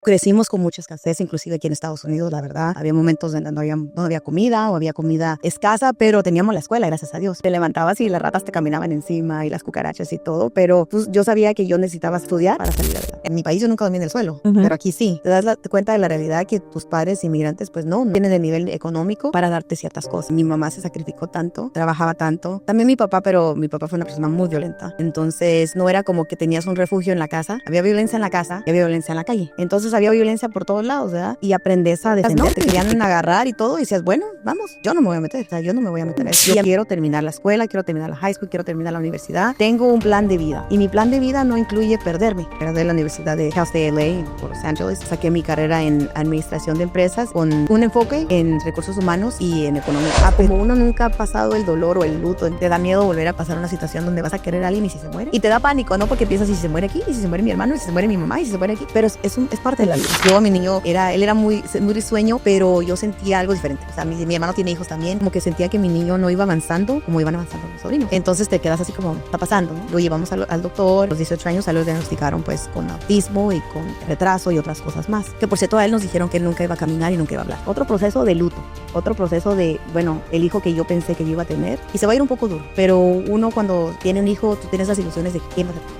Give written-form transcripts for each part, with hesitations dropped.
crecimos con mucha escasez, inclusive aquí en Estados Unidos, la verdad. Había momentos donde no había comida o había comida escasa, pero teníamos la escuela, gracias a Dios. Te levantabas y las ratas te caminaban encima y las cucarachas y todo, pero pues, yo sabía que yo necesitaba estudiar para salir adelante. En mi país yo nunca dormí en el suelo, pero aquí sí. Te das cuenta de la realidad que tus padres inmigrantes pues no tienen el nivel económico para darte ciertas cosas. Mi mamá se sacrificó tanto, trabajaba tanto. También mi papá, pero mi papá fue una persona muy violenta. Entonces no era como que tenías un refugio en la casa. Había violencia en la casa y había violencia en la calle. Entonces había violencia por todos lados, ¿verdad? Y aprendes a defender. Te querían agarrar y todo y decías, bueno, vamos, yo no me voy a meter. O sea, yo no me voy a meter a eso. Yo quiero terminar la escuela, quiero terminar la high school, quiero terminar la universidad. Tengo un plan de vida y mi plan de vida no incluye perderme. Era de la Universidad de Cal State LA por Los Ángeles. Saqué mi carrera en administración de empresas con un enfoque en recursos humanos y en economía. Como uno nunca ha pasado el dolor o el luto, te da miedo volver a pasar una situación donde vas a querer a alguien y si se muere. Y te da pánico, ¿no? Porque piensas, ¿y si se muere aquí? ¿Y si se muere mi hermano? ¿Y si se muere mi mamá? ¿Y si se muere aquí? Pero es parte de la vida. Yo, mi niño, él era muy risueño, pero yo sentía algo diferente. O sea, mi hermano tiene hijos también. Como que sentía que mi niño no iba avanzando como iban avanzando mis sobrinos. Entonces te quedas así como, está pasando, ¿no? Lo llevamos al doctor. A los 18 años lo diagnosticaron pues con autismo y con retraso y otras cosas más. Que por cierto a él nos dijeron que él nunca iba a caminar y nunca iba a hablar. Otro proceso de luto. Otro proceso de, bueno, el hijo que yo pensé que yo iba a tener. Y se va a ir un poco duro. Pero uno cuando tiene un hijo, tú tienes las ilusiones de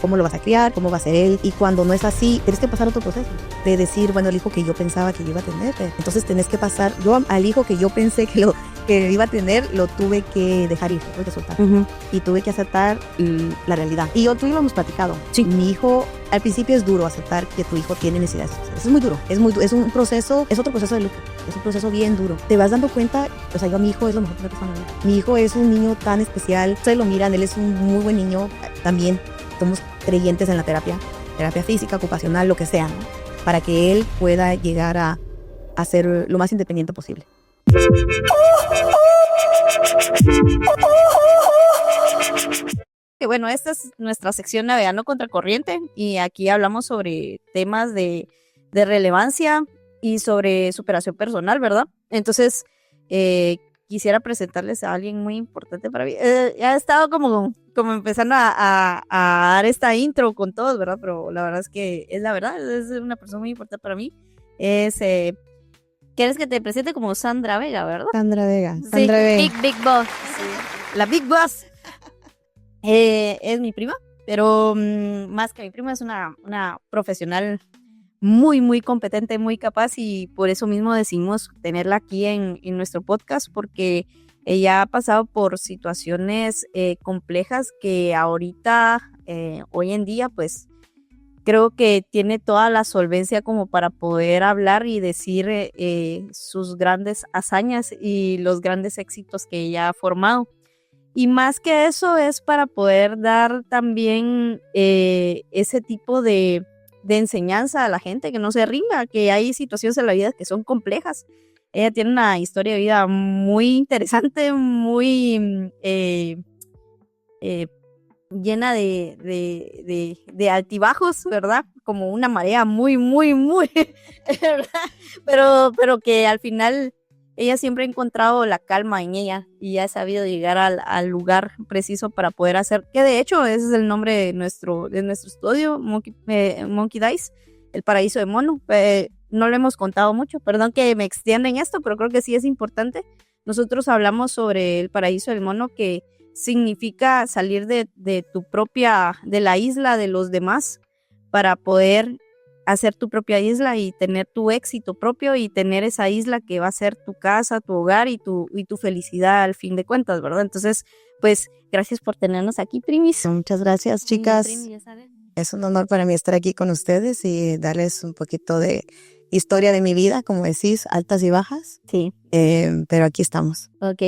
cómo lo vas a criar, cómo va a ser él. Y cuando no es así, tienes que pasar otro proceso. De decir, bueno, el hijo que yo pensaba que yo iba a tener. Entonces tenés que pasar, yo al hijo que yo pensé que iba a tener, lo tuve que dejar ir, tuve que soltar. Y tuve que aceptar la realidad. Y tú y lo hemos platicado. Sí. Mi hijo, al principio es duro aceptar que tu hijo tiene necesidades. Es muy duro. Es un proceso, es otro proceso de luto. Es un proceso bien duro. Te vas dando cuenta, o sea, yo a mi hijo es lo mejor que me persona. Mi hijo es un niño tan especial. Ustedes lo miran, él es un muy buen niño. También somos creyentes en la terapia física, ocupacional, lo que sea, ¿no? Para que él pueda llegar a ser lo más independiente posible. Bueno, esta es nuestra sección Navegando Contracorriente y aquí hablamos sobre temas de relevancia y sobre superación personal, ¿verdad? Entonces, quisiera presentarles a alguien muy importante para mí. Ya he estado como empezando a dar esta intro con todos, ¿verdad? Pero la verdad es que es la verdad, es una persona muy importante para mí. ¿Quieres que te presente como Sandra Vega, verdad? Sandra Vega. Sí, Sandra Vega. Big Boss. Sí. La Big Boss. Es mi prima, pero más que mi prima es una profesional muy, muy competente, muy capaz y por eso mismo decidimos tenerla aquí en nuestro podcast porque ella ha pasado por situaciones complejas que ahorita, hoy en día, pues creo que tiene toda la solvencia como para poder hablar y decir sus grandes hazañas y los grandes éxitos que ella ha formado. Y más que eso es para poder dar también ese tipo de enseñanza a la gente, que no se rinda, que hay situaciones en la vida que son complejas. Ella tiene una historia de vida muy interesante, muy llena de altibajos, ¿verdad? Como una marea muy, muy, muy, ¿verdad? Pero que al final ella siempre ha encontrado la calma en ella y ha sabido llegar al lugar preciso para poder hacer, que de hecho ese es el nombre de nuestro estudio, Monkey Dice, el paraíso de mono. No lo hemos contado mucho, perdón que me extienda en esto, pero creo que sí es importante. Nosotros hablamos sobre el paraíso del mono, que significa salir de la isla de los demás para poder hacer tu propia isla y tener tu éxito propio y tener esa isla que va a ser tu casa, tu hogar y tu felicidad al fin de cuentas, ¿verdad? Entonces, pues, gracias por tenernos aquí, primis. Muchas gracias, chicas. Primis, ya sabes. Es un honor para mí estar aquí con ustedes y darles un poquito de historia de mi vida, como decís, altas y bajas. Sí. Pero aquí estamos. Ok.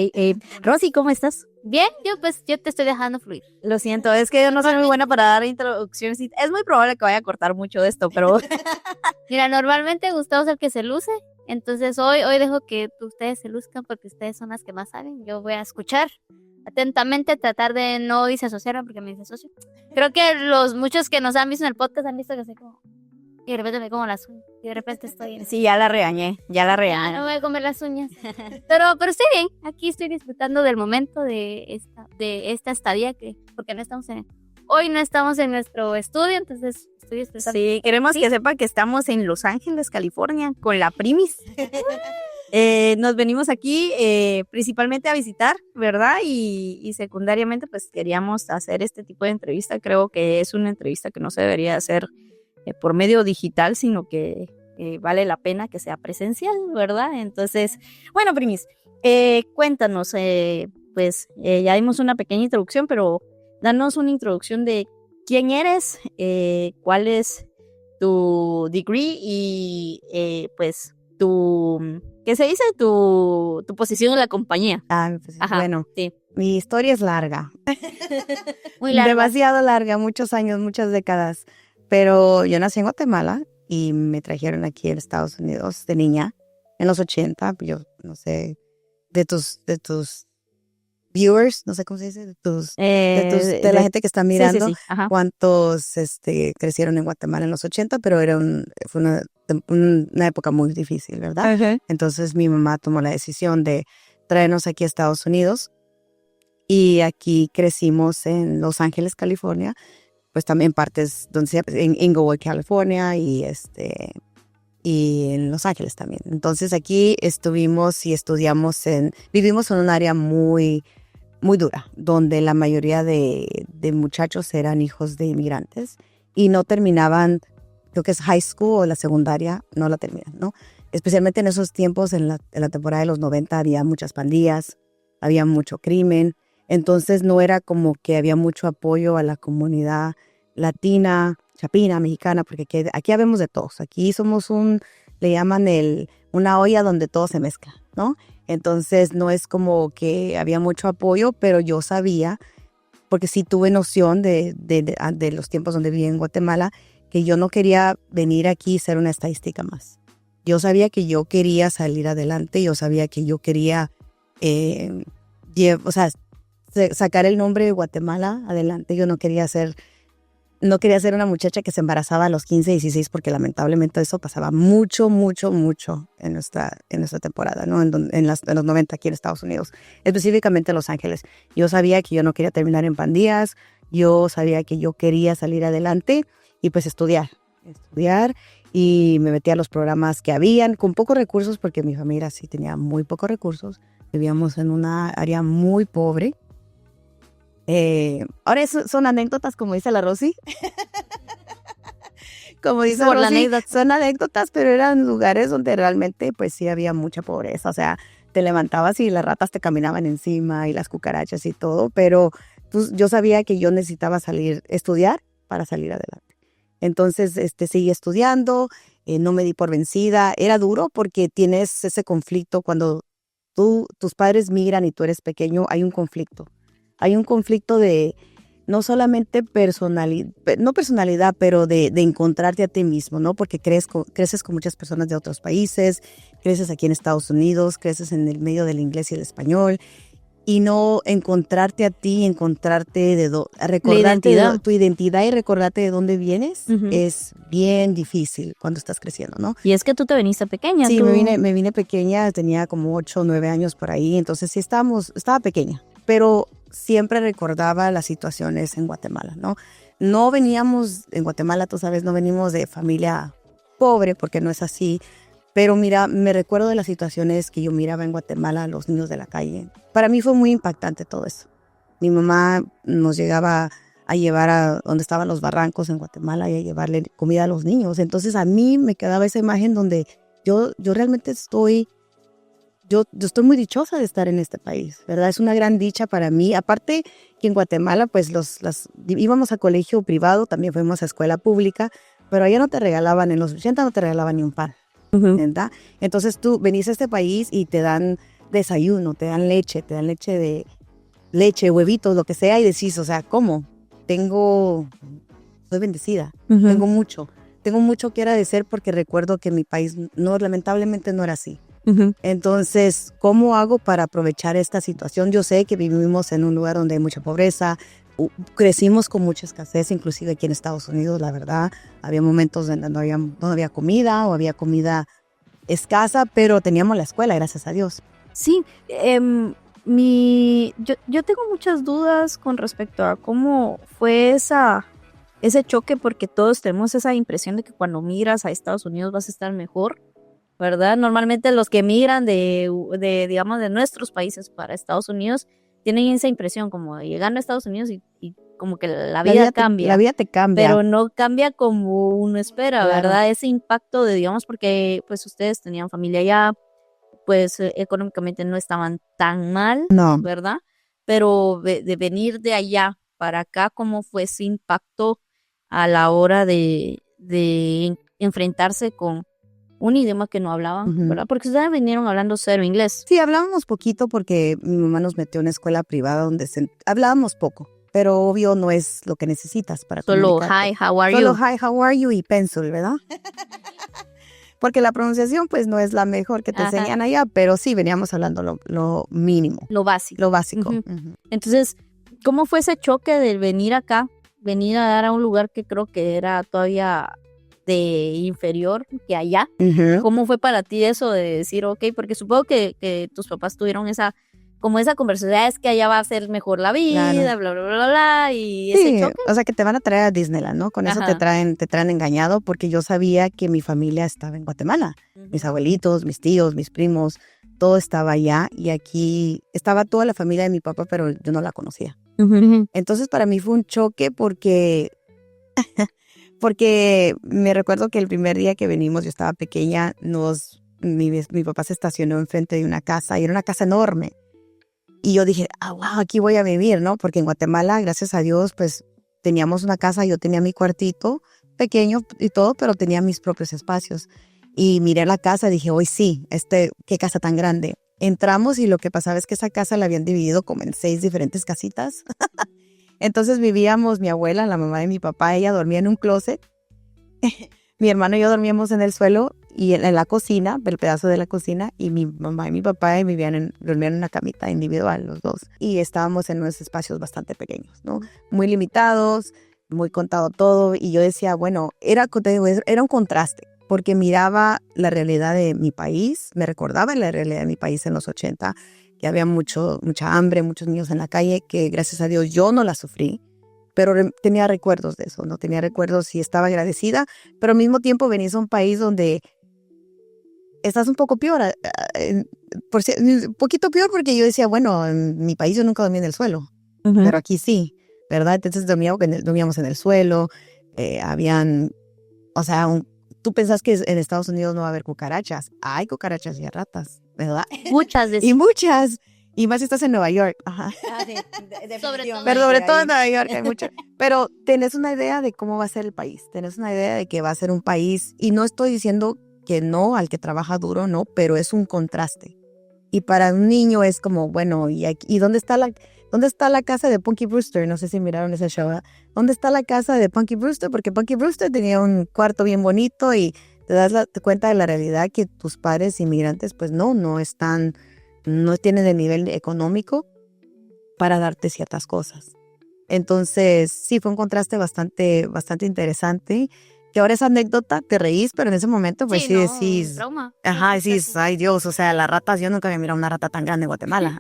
Rosy, ¿cómo estás? Bien, yo te estoy dejando fluir. Lo siento, es que yo no soy muy buena para dar introducciones. Es muy probable que vaya a cortar mucho de esto, pero... Mira, normalmente Gustavo es el que se luce, entonces hoy dejo que ustedes se luzcan porque ustedes son las que más saben. Yo voy a escuchar atentamente, tratar de no disasociarme porque me disasocio. Creo que los muchos que nos han visto en el podcast han visto que soy como... Y de repente me como las uñas. Y de repente estoy... Sí, ya la regañé. No me voy a comer las uñas. Pero estoy bien. Aquí estoy disfrutando del momento de esta estadía. Porque hoy no estamos en nuestro estudio. Entonces estoy estresando. Sí, queremos Sí. que sepa que estamos en Los Ángeles, California, con la Primis. Nos venimos aquí principalmente a visitar, ¿verdad? Y secundariamente, pues queríamos hacer este tipo de entrevista. Creo que es una entrevista que no se debería hacer por medio digital, sino que vale la pena que sea presencial, ¿verdad? Entonces, bueno, Primis, cuéntanos, ya dimos una pequeña introducción, pero danos una introducción de quién eres, cuál es tu degree y pues ¿qué se dice? Tu posición en la compañía. Pues, Ajá, bueno, sí. mi historia es larga, Muy largo. demasiado larga, muchos años, muchas décadas, pero yo nací en Guatemala y me trajeron aquí a Estados Unidos de niña en los 80, yo no sé, de tus viewers, no sé cómo se dice, de la gente que está mirando, Sí. Ajá. cuántos crecieron en Guatemala en los 80, pero fue una época muy difícil, ¿verdad? Ajá. Entonces mi mamá tomó la decisión de traernos aquí a Estados Unidos y aquí crecimos en Los Ángeles, California, pues también partes en Inglewood, California y en Los Ángeles también. Entonces aquí estuvimos y vivimos en un área muy muy dura, donde la mayoría de muchachos eran hijos de inmigrantes y no terminaban, creo que es high school o la secundaria, no la terminan, ¿no? Especialmente en esos tiempos, en la temporada de los 90, había muchas pandillas, había mucho crimen, entonces no era como que había mucho apoyo a la comunidad latina, chapina, mexicana, porque aquí habemos de todos, aquí somos le llaman una olla donde todo se mezcla, ¿no? Entonces no es como que había mucho apoyo, pero yo sabía, porque sí tuve noción de los tiempos donde viví en Guatemala, que yo no quería venir aquí y ser una estadística más. Yo sabía que yo quería salir adelante, yo sabía que yo quería sacar el nombre de Guatemala adelante. Yo no quería ser una muchacha que se embarazaba a los 15, 16, porque lamentablemente eso pasaba mucho en nuestra temporada, ¿no? En los 90 aquí en Estados Unidos, específicamente en Los Ángeles. Yo sabía que yo no quería terminar en pandillas, yo sabía que yo quería salir adelante y pues estudiar y me metí a los programas que habían con pocos recursos, porque mi familia sí tenía muy pocos recursos. Vivíamos en una área muy pobre. Ahora son anécdotas, como dice la Rosy. Como dice Por la Rosy, anécdota. son anécdotas, pero eran lugares donde realmente pues sí había mucha pobreza. O sea, te levantabas y las ratas te caminaban encima y las cucarachas y todo, pero pues, yo sabía que yo necesitaba estudiar para salir adelante. Entonces, seguí estudiando, no me di por vencida. Era duro porque tienes ese conflicto cuando tus padres migran y tú eres pequeño, hay un conflicto. Hay un conflicto de no solamente no personalidad, pero de encontrarte a ti mismo, ¿no? Porque creces con muchas personas de otros países, creces aquí en Estados Unidos, creces en el medio del inglés y el español, y no encontrarte a ti, recordarte tu identidad y recordarte de dónde vienes, es bien difícil cuando estás creciendo, ¿no? Y es que tú te viniste pequeña. Sí, tú... me vine pequeña, tenía como 8 o 9 años por ahí, entonces sí estaba pequeña, pero siempre recordaba las situaciones en Guatemala, ¿no? No veníamos, en Guatemala, tú sabes, no venimos de familia pobre, porque no es así, pero mira, me recuerdo de las situaciones que yo miraba en Guatemala, los niños de la calle. Para mí fue muy impactante todo eso. Mi mamá nos llegaba a llevar a donde estaban los barrancos en Guatemala y a llevarle comida a los niños. Entonces a mí me quedaba esa imagen donde yo realmente yo estoy muy dichosa de estar en este país, ¿verdad? Es una gran dicha para mí. Aparte que en Guatemala, pues íbamos a colegio privado, también fuimos a escuela pública, pero allá no te regalaban, en los 80 no te regalaban ni un pan, ¿verdad? Entonces tú venís a este país y te dan desayuno, te dan leche huevitos, lo que sea, y decís, o sea, ¿cómo? Soy bendecida, tengo mucho que agradecer, porque recuerdo que mi país lamentablemente no era así. Entonces, ¿cómo hago para aprovechar esta situación? Yo sé que vivimos en un lugar donde hay mucha pobreza, crecimos con mucha escasez, inclusive aquí en Estados Unidos, la verdad. Había momentos donde no había comida o había comida escasa, pero teníamos la escuela, gracias a Dios. Sí, yo tengo muchas dudas con respecto a cómo fue esa ese choque porque todos tenemos esa impresión de que cuando migras a Estados Unidos vas a estar mejor, ¿verdad? Normalmente los que migran digamos, de nuestros países para Estados Unidos tienen esa impresión como de llegando a Estados Unidos y como que la vida cambia. La vida te cambia. Pero no cambia como uno espera, Claro. ¿verdad? Ese impacto de, digamos, porque pues ustedes tenían familia allá, pues económicamente no estaban tan mal, No. ¿verdad? Pero de venir de allá para acá, ¿cómo fue ese impacto a la hora de enfrentarse con un idioma que no hablaban, Ujú. ¿verdad? Porque ustedes vinieron hablando cero inglés. Sí, hablábamos poquito porque mi mamá nos metió en una escuela privada donde hablábamos poco, pero obvio no es lo que necesitas para Solo comunicarte. hi, how are Solo you? hi, how are you y pencil, ¿verdad? Porque la pronunciación pues no es la mejor que te Ajá. enseñan allá, pero sí veníamos hablando lo mínimo, Lo básico. lo básico. Ujú. Ujú. Entonces, ¿cómo fue ese choque de venir acá, venir a dar a un lugar que creo que era todavía de inferior que allá? Ujú. ¿Cómo fue para ti eso de decir, ok, porque supongo que tus papás tuvieron esa conversación, es que allá va a ser mejor la vida, Claro. bla, bla, bla, bla, bla, y Sí, ese choque? o sea que te van a traer a Disneyland, ¿no? Con eso Ajá. te traen engañado porque yo sabía que mi familia estaba en Guatemala. Mis abuelitos, mis tíos, mis primos, todo estaba allá y aquí estaba toda la familia de mi papá, pero yo no la conocía. Ujú. Entonces para mí fue un choque porque me recuerdo que el primer día que venimos, yo estaba pequeña, mi papá se estacionó enfrente de una casa y era una casa enorme. Y yo dije, wow, aquí voy a vivir, ¿no? Porque en Guatemala, gracias a Dios, pues teníamos una casa, yo tenía mi cuartito pequeño y todo, pero tenía mis propios espacios. Y miré la casa y dije, hoy sí, qué casa tan grande. Entramos y lo que pasaba es que esa casa la habían dividido como en 6 diferentes casitas. Entonces vivíamos mi abuela, la mamá de mi papá, ella dormía en un closet. Mi hermano y yo dormíamos en el suelo y en la cocina, el pedazo de la cocina, y mi mamá y mi papá dormían en una camita individual, los dos. Y estábamos en unos espacios bastante pequeños, ¿no? Muy limitados, muy contado todo. Y yo decía, bueno, era un contraste, porque miraba la realidad de mi país, me recordaba la realidad de mi país en los 80, que había mucha hambre, muchos niños en la calle, que gracias a Dios yo no la sufrí. Pero tenía recuerdos de eso, ¿no? Tenía recuerdos y estaba agradecida, pero al mismo tiempo venís a un país donde estás un poco peor, un poquito peor porque yo decía, bueno, en mi país yo nunca dormí en el suelo, Ujú. pero aquí sí, ¿verdad? Entonces dormíamos en el suelo, o sea, tú pensás que en Estados Unidos no va a haber cucarachas, hay cucarachas y ratas, ¿verdad? Muchas de Y muchas. Y más si estás en Nueva York. Ajá. Sobre todo Pero sobre todo ahí. en Nueva York hay mucho. Pero tenés una idea de cómo va a ser el país. Tenés una idea de que va a ser un país. Y no estoy diciendo que no al que trabaja duro, no, pero es un contraste. Y para un niño es como, bueno, ¿y dónde está la casa de Punky Brewster? No sé si miraron ese show. ¿Eh? ¿Dónde está la casa de Punky Brewster? Porque Punky Brewster tenía un cuarto bien bonito y te cuenta de la realidad que tus padres inmigrantes, pues no tienen el nivel económico para darte ciertas cosas. Entonces, sí, fue un contraste bastante interesante, que ahora esa anécdota te reís, pero en ese momento, pues sí no, decís, trauma. ajá, Sí, sí, decís, ay Dios, o sea, las ratas, yo nunca había mirado una rata tan grande en Guatemala.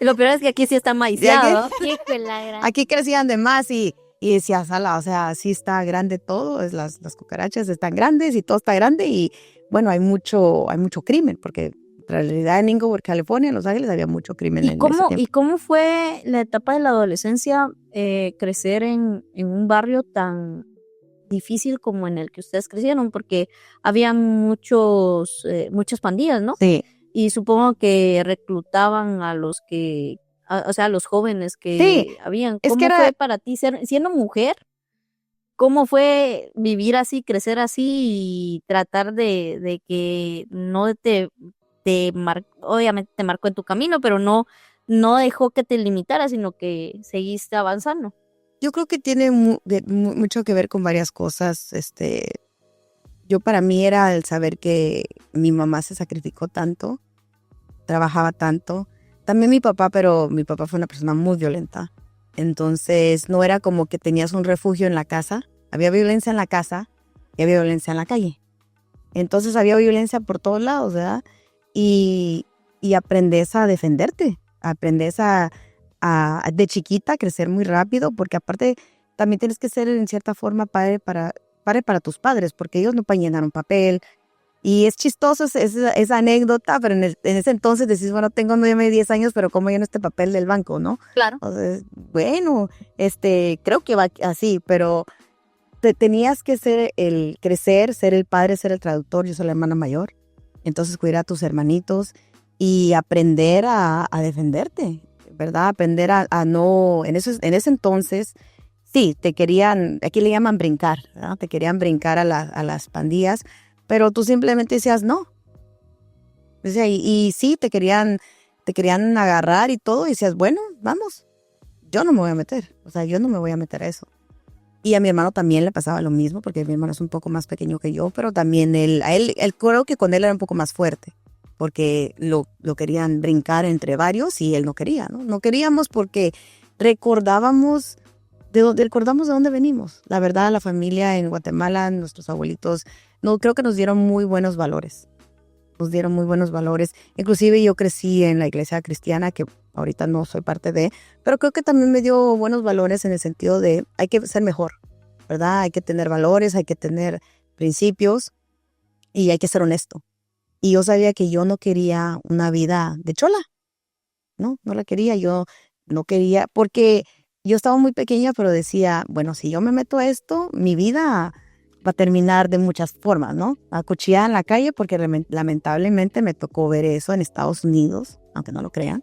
Y lo peor es que aquí sí está maiciado. Hijo de la gran- Aquí crecían de más y decías, ala, o sea, sí está grande todo, las cucarachas están grandes y todo está grande y bueno, hay mucho crimen, porque en realidad en Inglewood, California, en Los Ángeles, había mucho crimen en ese tiempo. ¿Y cómo fue la etapa de la adolescencia, crecer en un barrio tan difícil como en el que ustedes crecieron? Porque había muchas pandillas, ¿no? Sí. Y supongo que reclutaban a los a los jóvenes que Sí, habían. es ¿Cómo que fue para ti siendo mujer? ¿Cómo fue vivir así, crecer así y tratar de que no obviamente te marcó en tu camino, pero no dejó que te limitara, sino que seguiste avanzando? Yo creo que tiene mucho que ver con varias cosas. Yo para mí era el saber que mi mamá se sacrificó tanto, trabajaba tanto. También mi papá, pero mi papá fue una persona muy violenta. Entonces no era como que tenías un refugio en la casa. Había violencia en la casa y había violencia en la calle. Entonces había violencia por todos lados, ¿verdad? Y aprendes a defenderte, aprendes de chiquita a crecer muy rápido, porque aparte también tienes que ser en cierta forma padre para tus padres, porque ellos no pueden llenar un papel. Y es chistoso esa anécdota, pero en ese entonces decís, bueno, tengo 10 años, pero ¿cómo lleno este papel del banco, no? Claro. Entonces, bueno, creo que va así, pero tenías que crecer, ser el padre, ser el traductor. Yo soy la hermana mayor, entonces cuidar a tus hermanitos y aprender a defenderte, ¿verdad? Aprender a no, en ese entonces, sí, te querían, aquí le llaman brincar, ¿verdad? Te querían brincar a las pandillas, pero tú simplemente decías no. O sea, y sí, te querían agarrar y todo, y decías, bueno, vamos, yo no me voy a meter, o sea, yo no me voy a meter a eso. Y a mi hermano también le pasaba lo mismo, porque mi hermano es un poco más pequeño que yo, pero también él creo que con él era un poco más fuerte, porque lo querían brincar entre varios y él no quería, ¿no? No queríamos porque recordamos de dónde venimos. La verdad, la familia en Guatemala, nuestros abuelitos, no creo que nos dieron muy buenos valores. Inclusive yo crecí en la iglesia cristiana, que ahorita no soy parte de, pero creo que también me dio buenos valores en el sentido de hay que ser mejor, ¿verdad? Hay que tener valores, hay que tener principios y hay que ser honesto. Y yo sabía que yo no quería una vida de chola, no la quería, yo no quería, porque yo estaba muy pequeña, pero decía, bueno, si yo me meto a esto, mi vida va a terminar de muchas formas, ¿no? Acuchillada en la calle, porque lamentablemente me tocó ver eso en Estados Unidos, aunque no lo crean.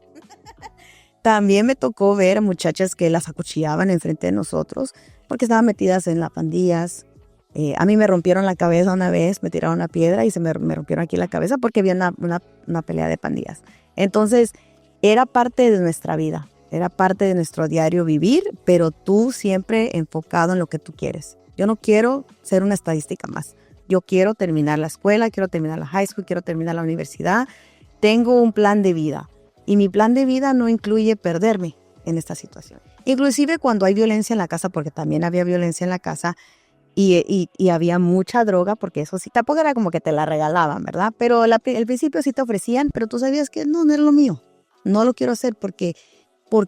También me tocó ver a muchachas que las acuchillaban enfrente de nosotros, porque estaban metidas en las pandillas. A mí me rompieron la cabeza una vez, me tiraron una piedra y me rompieron aquí la cabeza porque había una pelea de pandillas. Entonces, era parte de nuestra vida, era parte de nuestro diario vivir, pero tú siempre enfocado en lo que tú quieres. Yo no quiero ser una estadística más. Yo quiero terminar la escuela, quiero terminar la high school, quiero terminar la universidad. Tengo un plan de vida y mi plan de vida no incluye perderme en esta situación. Inclusive cuando hay violencia en la casa, porque también había violencia en la casa y había mucha droga, porque eso sí, tampoco era como que te la regalaban, ¿verdad? Pero al principio sí te ofrecían, pero tú sabías que no era lo mío. No lo quiero hacer porque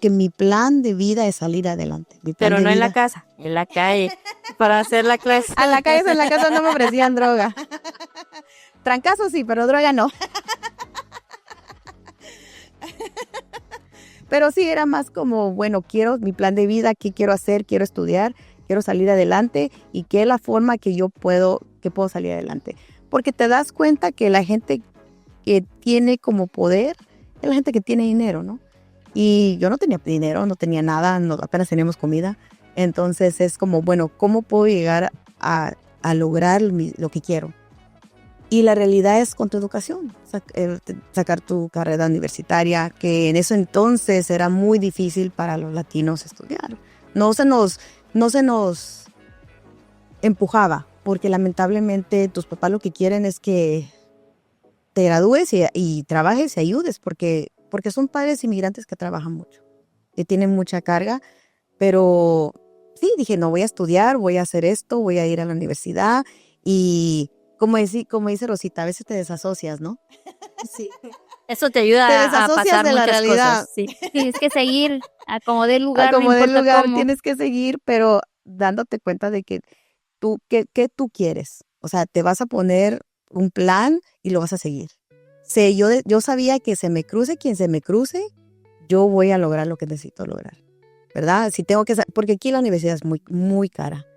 mi plan de vida es salir adelante. Pero no en la casa, en la calle, para hacer la clase. En la casa no me ofrecían droga. Trancazos sí, pero droga no. Pero sí, era más como, bueno, quiero mi plan de vida, qué quiero hacer, quiero estudiar, quiero salir adelante y qué es la forma que puedo salir adelante. Porque te das cuenta que la gente que tiene como poder es la gente que tiene dinero, ¿no? Y yo no tenía dinero, no tenía nada, apenas teníamos comida. Entonces es como, bueno, ¿cómo puedo llegar a lograr lo que quiero? Y la realidad es con tu educación, sacar tu carrera universitaria, que en ese entonces era muy difícil para los latinos estudiar. No se nos empujaba, porque lamentablemente tus papás lo que quieren es que te gradúes y trabajes y ayudes, porque son padres inmigrantes que trabajan mucho, que tienen mucha carga, pero sí, dije, no, voy a estudiar, voy a hacer esto, voy a ir a la universidad y como dice Rosita, a veces te desasocias, ¿no? Sí. Eso te ayuda te a pasar de la muchas realidad. cosas. Sí, tienes que seguir a como dé lugar, como no dé importa lugar, cómo. tienes que seguir, pero dándote cuenta de que ¿qué tú quieres? O sea, te vas a poner un plan y lo vas a seguir. Sí, yo sabía que quien se me cruce, yo voy a lograr lo que necesito lograr, ¿verdad? Si tengo que, porque aquí la universidad es muy, muy cara.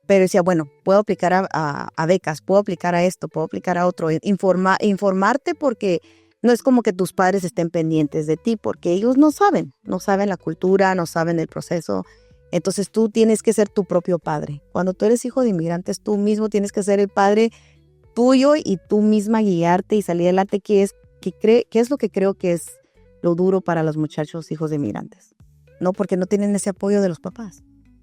Pero decía, bueno, puedo aplicar a becas, puedo aplicar a esto, puedo aplicar a otro. Informarte porque no es como que tus padres estén pendientes de ti, porque ellos no saben la cultura, no saben el proceso. Entonces tú tienes que ser tu propio padre. Cuando tú eres hijo de inmigrantes, tú mismo tienes que ser el padre tuyo y tú misma guiarte y salir adelante, que es lo que creo que es lo duro para los muchachos hijos de inmigrantes, ¿no? Porque no tienen ese apoyo de los papás.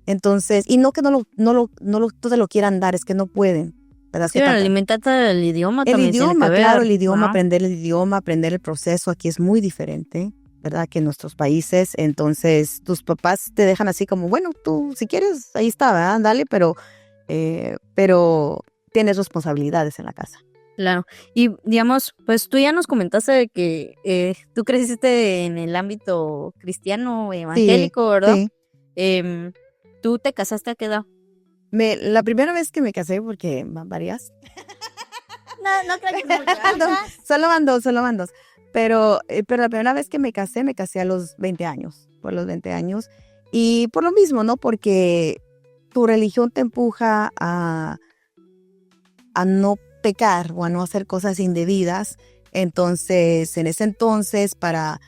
Entonces, y no que no te lo quieran dar, es que no pueden, ¿verdad? Sí, alimentarte del idioma también tiene que ver. Claro, el idioma, aprender el idioma, aprender el proceso, aquí es muy diferente, ¿verdad? Que en nuestros países. Entonces, tus papás te dejan así como, bueno, tú si quieres, ahí está, ¿verdad? Dale, pero tienes responsabilidades en la casa. Claro. Y digamos, pues tú ya nos comentaste de que tú creciste en el ámbito cristiano evangélico, sí, ¿verdad? Sí. ¿Tú te casaste a qué edad? La primera vez que me casé, porque van varias, No creo que mucho. no, solo van dos. Pero la primera vez que me casé a los 20 años, por los 20 años. Y por lo mismo, ¿no? Porque tu religión te empuja a no pecar o a no hacer cosas indebidas. Entonces, en ese entonces, para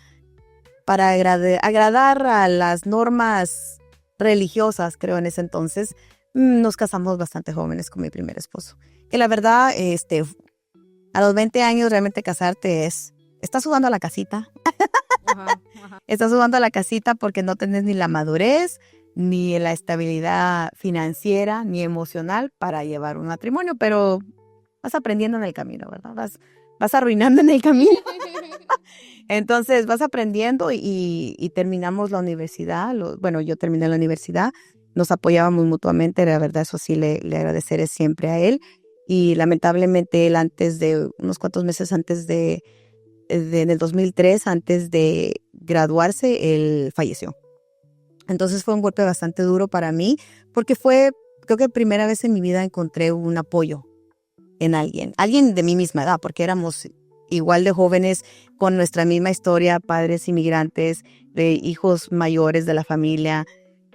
agradar a las normas religiosas, creo, en ese entonces, nos casamos bastante jóvenes con mi primer esposo. Que la verdad, a los 20 años realmente casarte estás sudando a la casita. Ajá. Estás sudando a la casita porque no tenés ni la madurez, ni la estabilidad financiera, ni emocional para llevar un matrimonio, pero vas aprendiendo en el camino, ¿verdad? Vas arruinando en el camino. Entonces vas aprendiendo y terminamos la universidad. Bueno, yo terminé la universidad, nos apoyábamos mutuamente, la verdad eso sí le agradeceré siempre a él. Y lamentablemente él unos cuantos meses antes en el 2003, antes de graduarse, él falleció. Entonces fue un golpe bastante duro para mí, porque creo que primera vez en mi vida encontré un apoyo en alguien de mi misma edad, porque éramos igual de jóvenes, con nuestra misma historia, padres inmigrantes, de hijos mayores de la familia,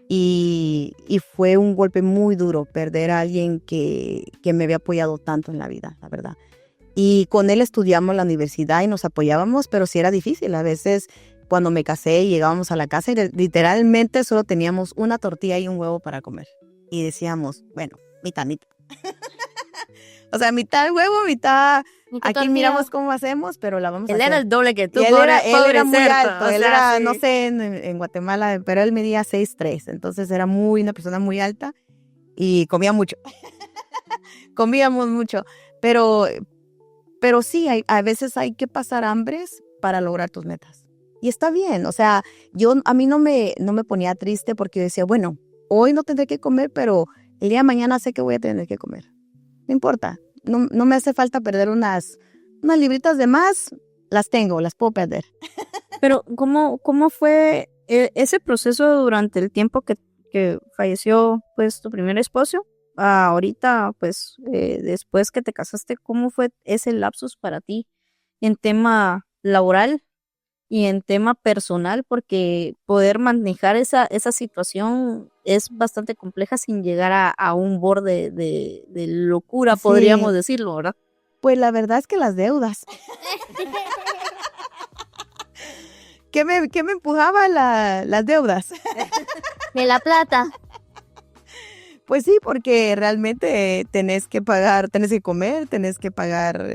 y fue un golpe muy duro perder a alguien que me había apoyado tanto en la vida, la verdad. Y con él estudiamos en la universidad y nos apoyábamos, pero sí era difícil. A veces cuando me casé llegábamos a la casa y literalmente solo teníamos una tortilla y un huevo para comer. Y decíamos, bueno, mitad. O sea, mitad huevo, mitad... Aquí miramos cómo hacemos, pero la vamos a Él hacer. era el doble que tú, Y él era muy cerdo, alto. o Él sea, era, sí. no sé, en Guatemala, pero él medía 6'3". Entonces era una persona muy alta y comía mucho. Comíamos mucho. Pero sí, a veces hay que pasar hambres para lograr tus metas. Y está bien. O sea, a mí no me ponía triste porque yo decía, bueno, hoy no tendré que comer, pero el día de mañana sé que voy a tener que comer. No importa. No me hace falta perder unas libritas de más. Las puedo perder. Pero, ¿cómo fue ese proceso durante el tiempo que falleció, pues, tu primer esposo? Ahorita, pues, después que te casaste, ¿cómo fue ese lapsus para ti en tema laboral y en tema personal? Porque poder manejar esa situación es bastante compleja sin llegar a un borde de locura, Sí. podríamos decirlo, ¿verdad? Pues la verdad es que las deudas. ¿Qué me empujaba las deudas? De la plata. Pues sí, porque realmente tenés que pagar, tenés que comer, tenés que pagar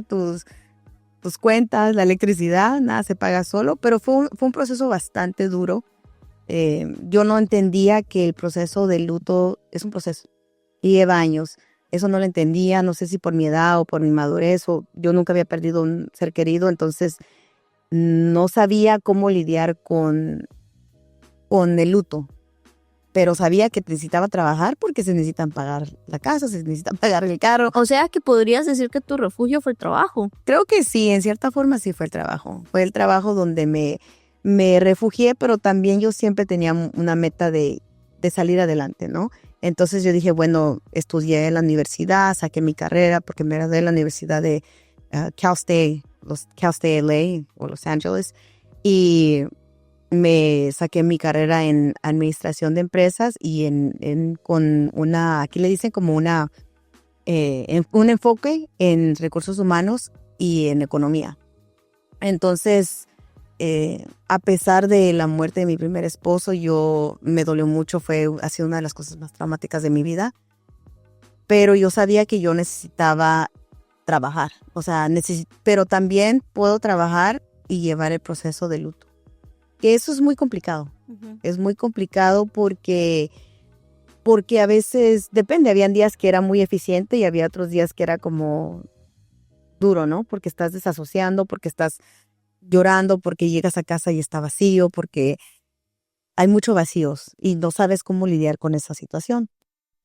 tus cuentas, la electricidad, nada se paga solo, pero fue un proceso bastante duro. Yo no entendía que el proceso del luto es un proceso y lleva años. Eso no lo entendía, no sé si por mi edad o por mi madurez, o yo nunca había perdido un ser querido, entonces no sabía cómo lidiar con el luto. Pero sabía que necesitaba trabajar porque se necesitan pagar la casa, se necesitan pagar el carro. O sea, que podrías decir que tu refugio fue el trabajo. Creo que sí, en cierta forma sí fue el trabajo. Fue el trabajo donde me refugié, pero también yo siempre tenía una meta de salir adelante, ¿no? Entonces yo dije, bueno, estudié en la universidad, saqué mi carrera porque me gradué de la universidad de Cal State LA o Los Ángeles, y me saqué mi carrera en administración de empresas y con aquí le dicen como un enfoque en recursos humanos y en economía. Entonces, a pesar de la muerte de mi primer esposo, me dolió mucho, ha sido una de las cosas más traumáticas de mi vida, pero yo sabía que yo necesitaba trabajar, o sea, pero también puedo trabajar y llevar el proceso de luto. Que eso es muy complicado. Es muy complicado porque a veces, depende, habían días que era muy eficiente y había otros días que era como duro, ¿no? Porque estás desasociando, porque estás llorando, porque llegas a casa y está vacío, porque hay muchos vacíos y no sabes cómo lidiar con esa situación.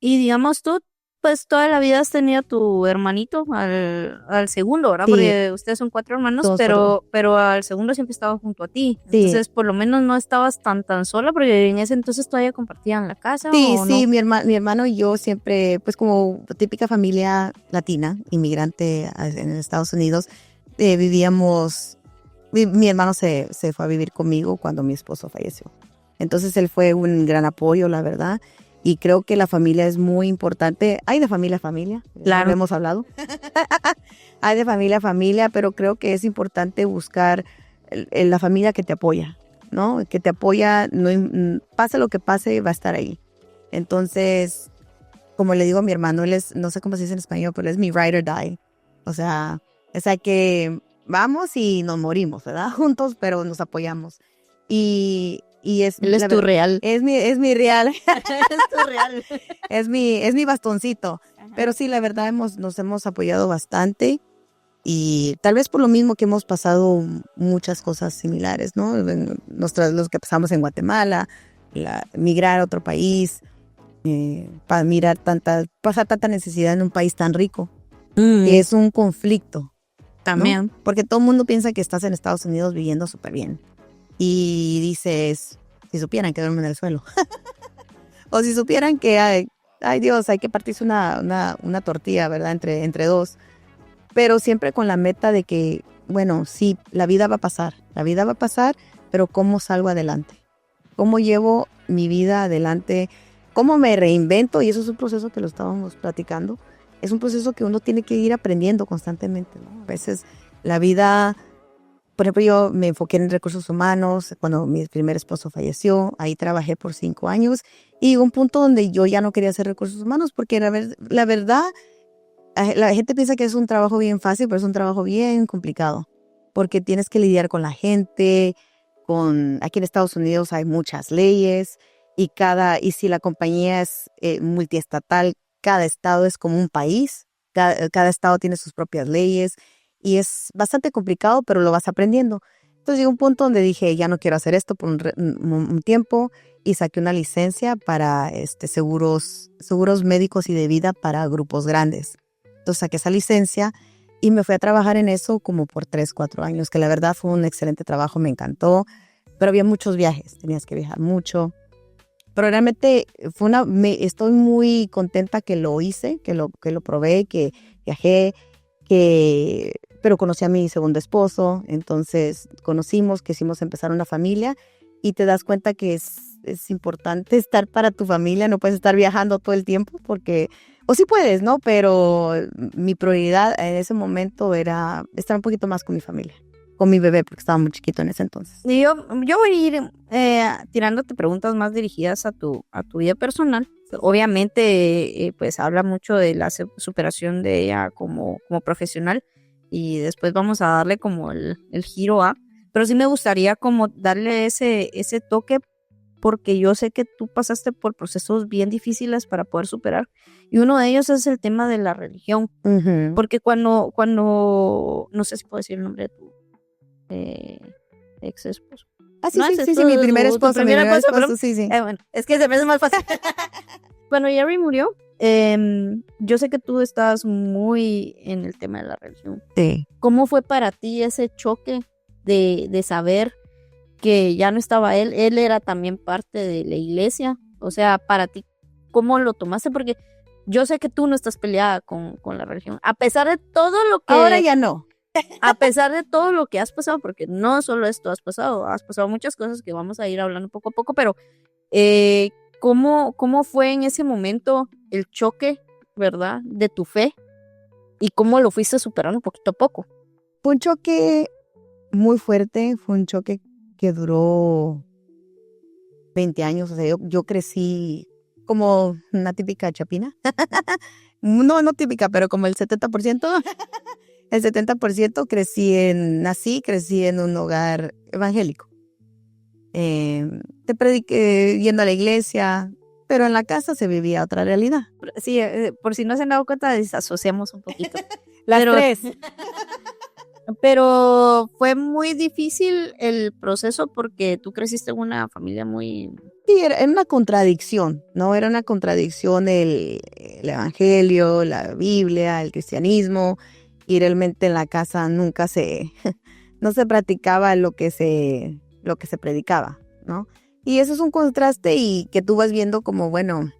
Y digamos, tú pues toda la vida has tenido a tu hermanito, al segundo, ¿verdad? Sí. Porque ustedes son 4 hermanos, Todos pero al segundo siempre estaba junto a ti. Sí. Entonces, por lo menos no estabas tan sola, porque en ese entonces todavía compartían la casa. Sí, ¿o sí, no? mi hermano y yo siempre, pues como típica familia latina, inmigrante en Estados Unidos, vivíamos, mi hermano se fue a vivir conmigo cuando mi esposo falleció. Entonces él fue un gran apoyo, la verdad, y creo que la familia es muy importante. Hay de familia a familia, Claro. lo hemos hablado. Hay de familia a familia, pero creo que es importante buscar la familia que te apoya, ¿no? Que te apoya, no, pase lo que pase, va a estar ahí. Entonces, como le digo a mi hermano, él es, no sé cómo se dice en español, pero él es mi ride or die. O sea, es a que vamos y nos morimos, ¿verdad? Juntos, pero nos apoyamos. Y es... Él es la tu verdad, real. Es mi real. Es tu real. es mi bastoncito. Ajá. Pero sí, la verdad, nos hemos apoyado bastante. Y tal vez por lo mismo que hemos pasado muchas cosas similares, ¿no? Los que pasamos en Guatemala, migrar a otro país, para pasar tanta necesidad en un país tan rico, que es un conflicto, ¿no? También. Porque todo el mundo piensa que estás en Estados Unidos viviendo súper bien. Y dices, si supieran que duermen en el suelo. O si supieran que, ay Dios, hay que partirse una tortilla, ¿verdad? Entre dos. Pero siempre con la meta de que, bueno, sí, la vida va a pasar, pero ¿cómo salgo adelante? ¿Cómo llevo mi vida adelante? ¿Cómo me reinvento? Y eso es un proceso que lo estábamos platicando. Es un proceso que uno tiene que ir aprendiendo constantemente, ¿no? A veces la vida, por ejemplo, yo me enfoqué en recursos humanos cuando mi primer esposo falleció. Ahí trabajé por 5 años y llegó un punto donde yo ya no quería hacer recursos humanos porque la verdad, la gente piensa que es un trabajo bien fácil, pero es un trabajo bien complicado porque tienes que lidiar con la gente. Aquí en Estados Unidos hay muchas leyes y si la compañía es multiestatal, cada estado es como un país, cada estado tiene sus propias leyes y es bastante complicado, pero lo vas aprendiendo. Entonces llegó un punto donde dije, ya no quiero hacer esto por un tiempo y saqué una licencia para seguros médicos y de vida para grupos grandes. Entonces saqué esa licencia y me fui a trabajar en eso como por 3, 4 años, que la verdad fue un excelente trabajo, me encantó, pero había muchos viajes, tenías que viajar mucho. Pero realmente estoy muy contenta que lo hice, que lo probé, que viajé, pero conocí a mi segundo esposo, entonces quisimos empezar una familia y te das cuenta que es importante estar para tu familia, no puedes estar viajando todo el tiempo o sí puedes, ¿no? Pero mi prioridad en ese momento era estar un poquito más con mi familia, con mi bebé, porque estaba muy chiquito en ese entonces. Y yo voy a ir tirándote preguntas más dirigidas a tu vida personal. Obviamente, pues habla mucho de la superación de ella como profesional y después vamos a darle como el giro pero sí me gustaría como darle ese toque porque yo sé que tú pasaste por procesos bien difíciles para poder superar y uno de ellos es el tema de la religión. Uh-huh. Porque cuando no sé si puedo decir el nombre de tu ex esposo. Sí, No, sí, mi primer esposo, sí. Bueno, es que se me hace más fácil. Cuando Jerry murió, yo sé que tú estabas muy en el tema de la religión. Sí. ¿Cómo fue para ti ese choque de saber que ya no estaba él? Él era también parte de la iglesia. O sea, para ti, ¿cómo lo tomaste? Porque yo sé que tú no estás peleada con la religión. A pesar de todo lo que... Ahora ya no. A pesar de todo lo que has pasado, porque no solo esto has pasado muchas cosas que vamos a ir hablando poco a poco, pero ¿cómo fue en ese momento el choque, verdad, de tu fe y cómo lo fuiste superando poquito a poco? Fue un choque muy fuerte, fue un choque que duró 20 años, o sea, yo crecí como una típica chapina, no típica, pero como el 70%. El 70% crecí en un hogar evangélico. Te prediqué yendo a la iglesia, pero en la casa se vivía otra realidad. Sí, por si no se han dado cuenta, desasociamos un poquito. Las Pero- tres. Pero fue muy difícil el proceso porque tú creciste en una familia muy Sí, era una contradicción, ¿no? Era una contradicción el evangelio, la Biblia, el cristianismo, y realmente en la casa nunca no se practicaba lo que se predicaba, ¿no? Y eso es un contraste y que tú vas viendo como, bueno,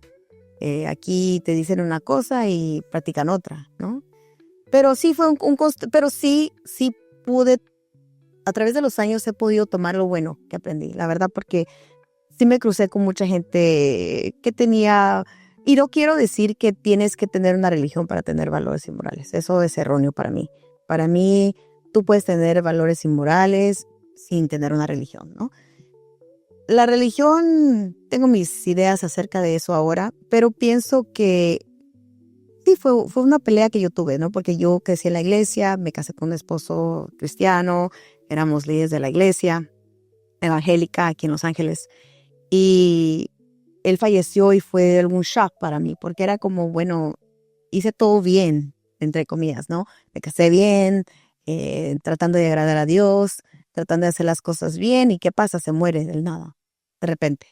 aquí te dicen una cosa y practican otra, ¿no? Pero sí fue pero sí pude, a través de los años he podido tomar lo bueno que aprendí, la verdad, porque sí me crucé con mucha gente que tenía, y no quiero decir que tienes que tener una religión para tener valores y morales, eso es erróneo para mí. Para mí, tú puedes tener valores y morales sin tener una religión, ¿no? La religión, tengo mis ideas acerca de eso ahora, pero pienso que sí, fue una pelea que yo tuve, ¿no? Porque yo crecí en la iglesia, me casé con un esposo cristiano, éramos líderes de la iglesia evangélica aquí en Los Ángeles. Y él falleció y fue un shock para mí, porque era como, bueno, hice todo bien, entre comillas, ¿no? Me casé bien, tratando de agradar a Dios, tratando de hacer las cosas bien, ¿y qué pasa? Se muere del nada, de repente,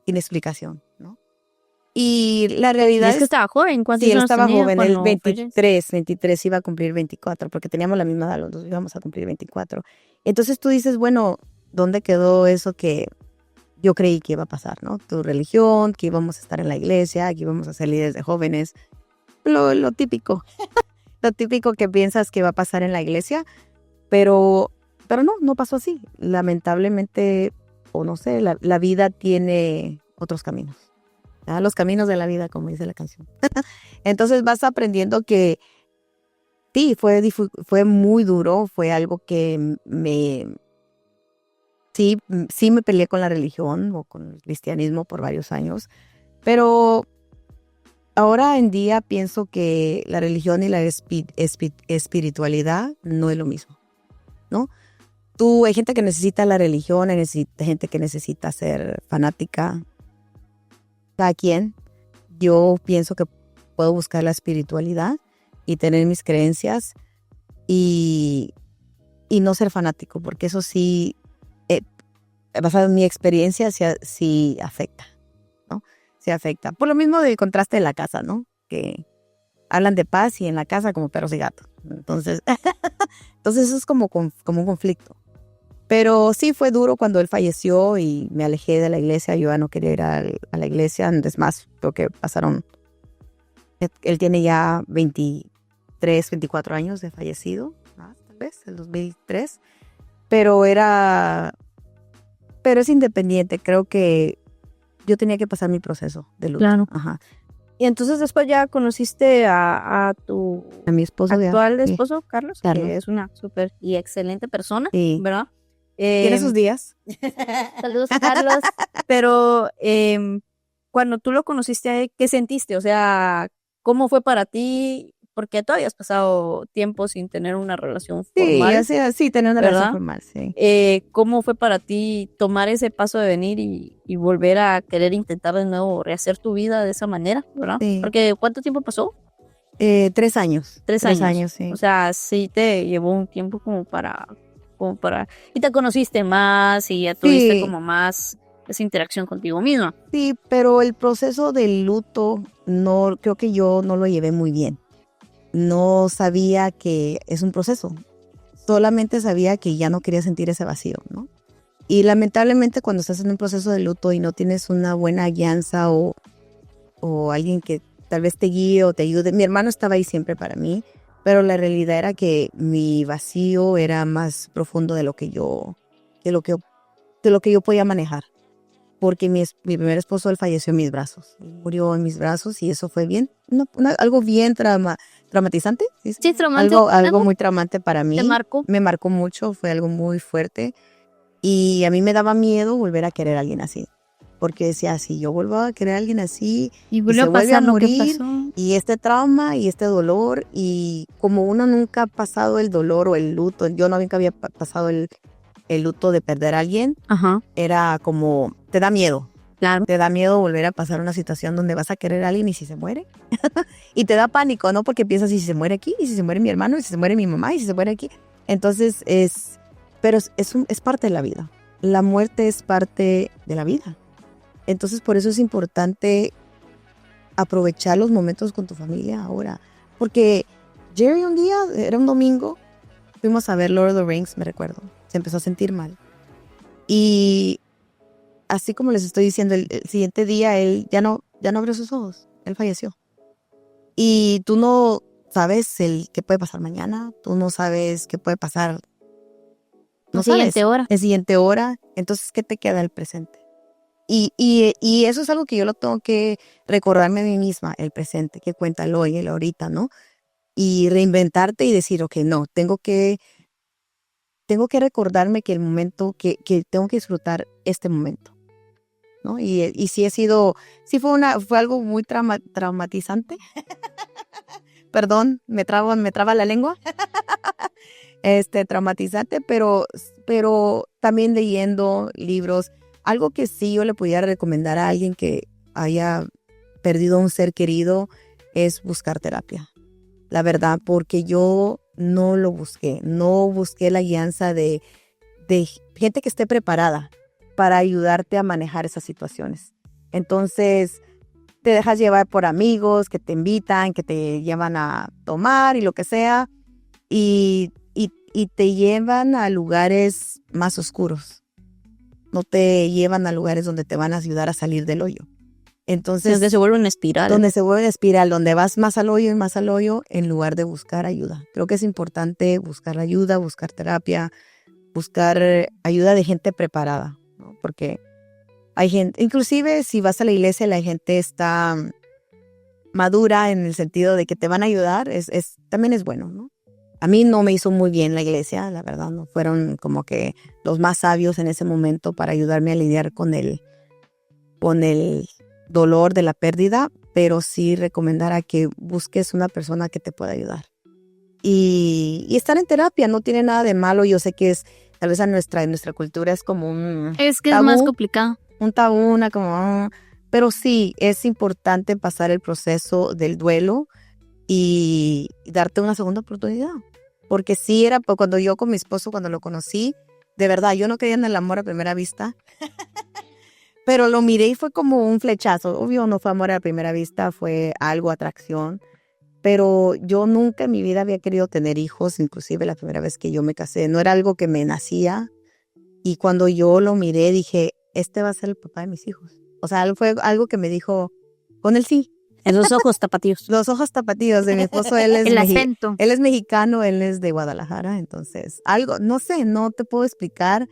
sin explicación, ¿no? Y la Y realidad es que estaba joven. ¿Cuántos sí, él años estaba tenía joven, él cuando falleció? 23 iba a cumplir 24, porque teníamos la misma edad, los dos íbamos a cumplir 24. Entonces tú dices, bueno, ¿dónde quedó eso que yo creí que iba a pasar, ¿no? Tu religión, que íbamos a estar en la iglesia, que íbamos a ser líderes de jóvenes, lo típico, lo típico que piensas que va a pasar en la iglesia, pero no pasó así. Lamentablemente, o no sé, la vida tiene otros caminos. Los caminos de la vida, como dice la canción. Entonces vas aprendiendo que sí, fue muy duro, fue algo que sí me peleé con la religión o con el cristianismo por varios años, pero ahora en día pienso que la religión y la espiritualidad no es lo mismo, ¿no? Hay gente que necesita la religión, hay gente que necesita ser fanática. Cada quien. Yo pienso que puedo buscar la espiritualidad y tener mis creencias y no ser fanático, porque eso sí, basado en mi experiencia, sí afecta, ¿no? Sí afecta. Por lo mismo del contraste de la casa, ¿no? Que hablan de paz y en la casa como perros y gatos. Entonces eso es como un conflicto. Pero sí fue duro cuando él falleció y me alejé de la iglesia. Yo ya no quería ir a la iglesia. Es más, creo que pasaron... Él tiene ya 23, 24 años de fallecido, tal vez, el 2003. Pero es independiente. Creo que yo tenía que pasar mi proceso de luto. Claro. Ajá. Y entonces después ya conociste a mi esposo actual sí. esposo, Carlos, Carlos, que es una súper y excelente persona, sí. ¿verdad? Tiene sus días. Saludos, Carlos. Pero cuando tú lo conociste, ¿qué sentiste? O sea, ¿cómo fue para ti? Porque tú habías pasado tiempo sin tener una relación formal. Sí, tener una ¿verdad? relación formal, sí. ¿Cómo fue para ti tomar ese paso de venir y volver a querer intentar de nuevo rehacer tu vida de esa manera, ¿verdad? Sí. Porque ¿cuánto tiempo pasó? 3 años. 3 años. Sí. O sea, sí te llevó un tiempo como para... Y te conociste más y ya tuviste Sí. como más esa interacción contigo misma. Sí, pero el proceso del luto, creo que yo no lo llevé muy bien. No sabía que es un proceso. Solamente sabía que ya no quería sentir ese vacío, ¿no? Y lamentablemente cuando estás en un proceso de luto y no tienes una buena guianza o alguien que tal vez te guíe o te ayude. Mi hermano estaba ahí siempre para mí, pero la realidad era que mi vacío era más profundo de lo que yo podía manejar. Porque mi primer esposo, él falleció en mis brazos. Murió en mis brazos y eso fue algo bien traumatizante. ¿Sí? Sí, traumático. Algo muy traumante para mí. ¿Te marcó? Me marcó mucho, fue algo muy fuerte. Y a mí me daba miedo volver a querer a alguien así. Porque decía, si yo vuelvo a querer a alguien así, Y se vuelve a lo que morir, pasó. y este trauma y este dolor, y como uno nunca ha pasado el dolor o el luto, yo nunca había pasado el luto de perder a alguien, Ajá, era como, te da miedo. claro. Te da miedo volver a pasar una situación donde vas a querer a alguien y si se muere. Y te da pánico, ¿no? Porque piensas, ¿y si se muere aquí? ¿Y si se muere mi hermano? ¿Y si se muere mi mamá? ¿Y si se muere aquí? Entonces pero es parte de la vida. La muerte es parte de la vida. Entonces, por eso es importante aprovechar los momentos con tu familia ahora. Porque Jerry un día, era un domingo, fuimos a ver Lord of the Rings, me recuerdo. Se empezó a sentir mal. Y así como les estoy diciendo, el siguiente día él ya no abrió sus ojos. Él falleció. Y tú no sabes qué puede pasar mañana. Tú no sabes qué puede pasar. No La sabes. siguiente hora. El siguiente hora. Entonces, ¿qué te queda el presente? Y eso es algo que yo lo tengo que recordarme a mí misma, el presente, que cuenta el hoy, el ahorita, ¿no? Y reinventarte y decir, ok, no, tengo que recordarme que el momento, que tengo que disfrutar este momento, ¿no? Y sí fue algo muy traumatizante. Perdón, me traba la lengua. Traumatizante, pero también leyendo libros. Algo que sí yo le pudiera recomendar a alguien que haya perdido a un ser querido es buscar terapia. La verdad, porque yo no lo busqué. No busqué la guianza de gente que esté preparada para ayudarte a manejar esas situaciones. Entonces, te dejas llevar por amigos que te invitan, que te llevan a tomar y lo que sea, y te llevan a lugares más oscuros. No te llevan a lugares donde te van a ayudar a salir del hoyo. Entonces, Donde se vuelve una espiral. Donde vas más al hoyo y más al hoyo en lugar de buscar ayuda. Creo que es importante buscar ayuda, buscar terapia, buscar ayuda de gente preparada, ¿no? Porque hay gente, inclusive si vas a la iglesia, la gente está madura en el sentido de que te van a ayudar, también es bueno, ¿no? A mí no me hizo muy bien la iglesia, la verdad, no fueron como que los más sabios en ese momento para ayudarme a lidiar con el dolor de la pérdida, pero sí recomendar a que busques una persona que te pueda ayudar. Y estar en terapia no tiene nada de malo. Yo sé que tal vez en nuestra cultura es como un Es que tabú, es más complicado. un tabú, pero sí, es importante pasar el proceso del duelo y darte una segunda oportunidad. Porque sí era cuando yo con mi esposo, cuando lo conocí, de verdad, yo no creía en el amor a primera vista. Pero lo miré y fue como un flechazo. Obvio, no fue amor a primera vista, fue algo, atracción. Pero yo nunca en mi vida había querido tener hijos, inclusive la primera vez que yo me casé. No era algo que me nacía. Y cuando yo lo miré, dije, este va a ser el papá de mis hijos. O sea, fue algo que me dijo con el sí. Esos ojos tapatíos. Los ojos tapatíos de mi esposo, él es El acento. Él es mexicano, él es de Guadalajara. Entonces, algo, no sé, no te puedo explicar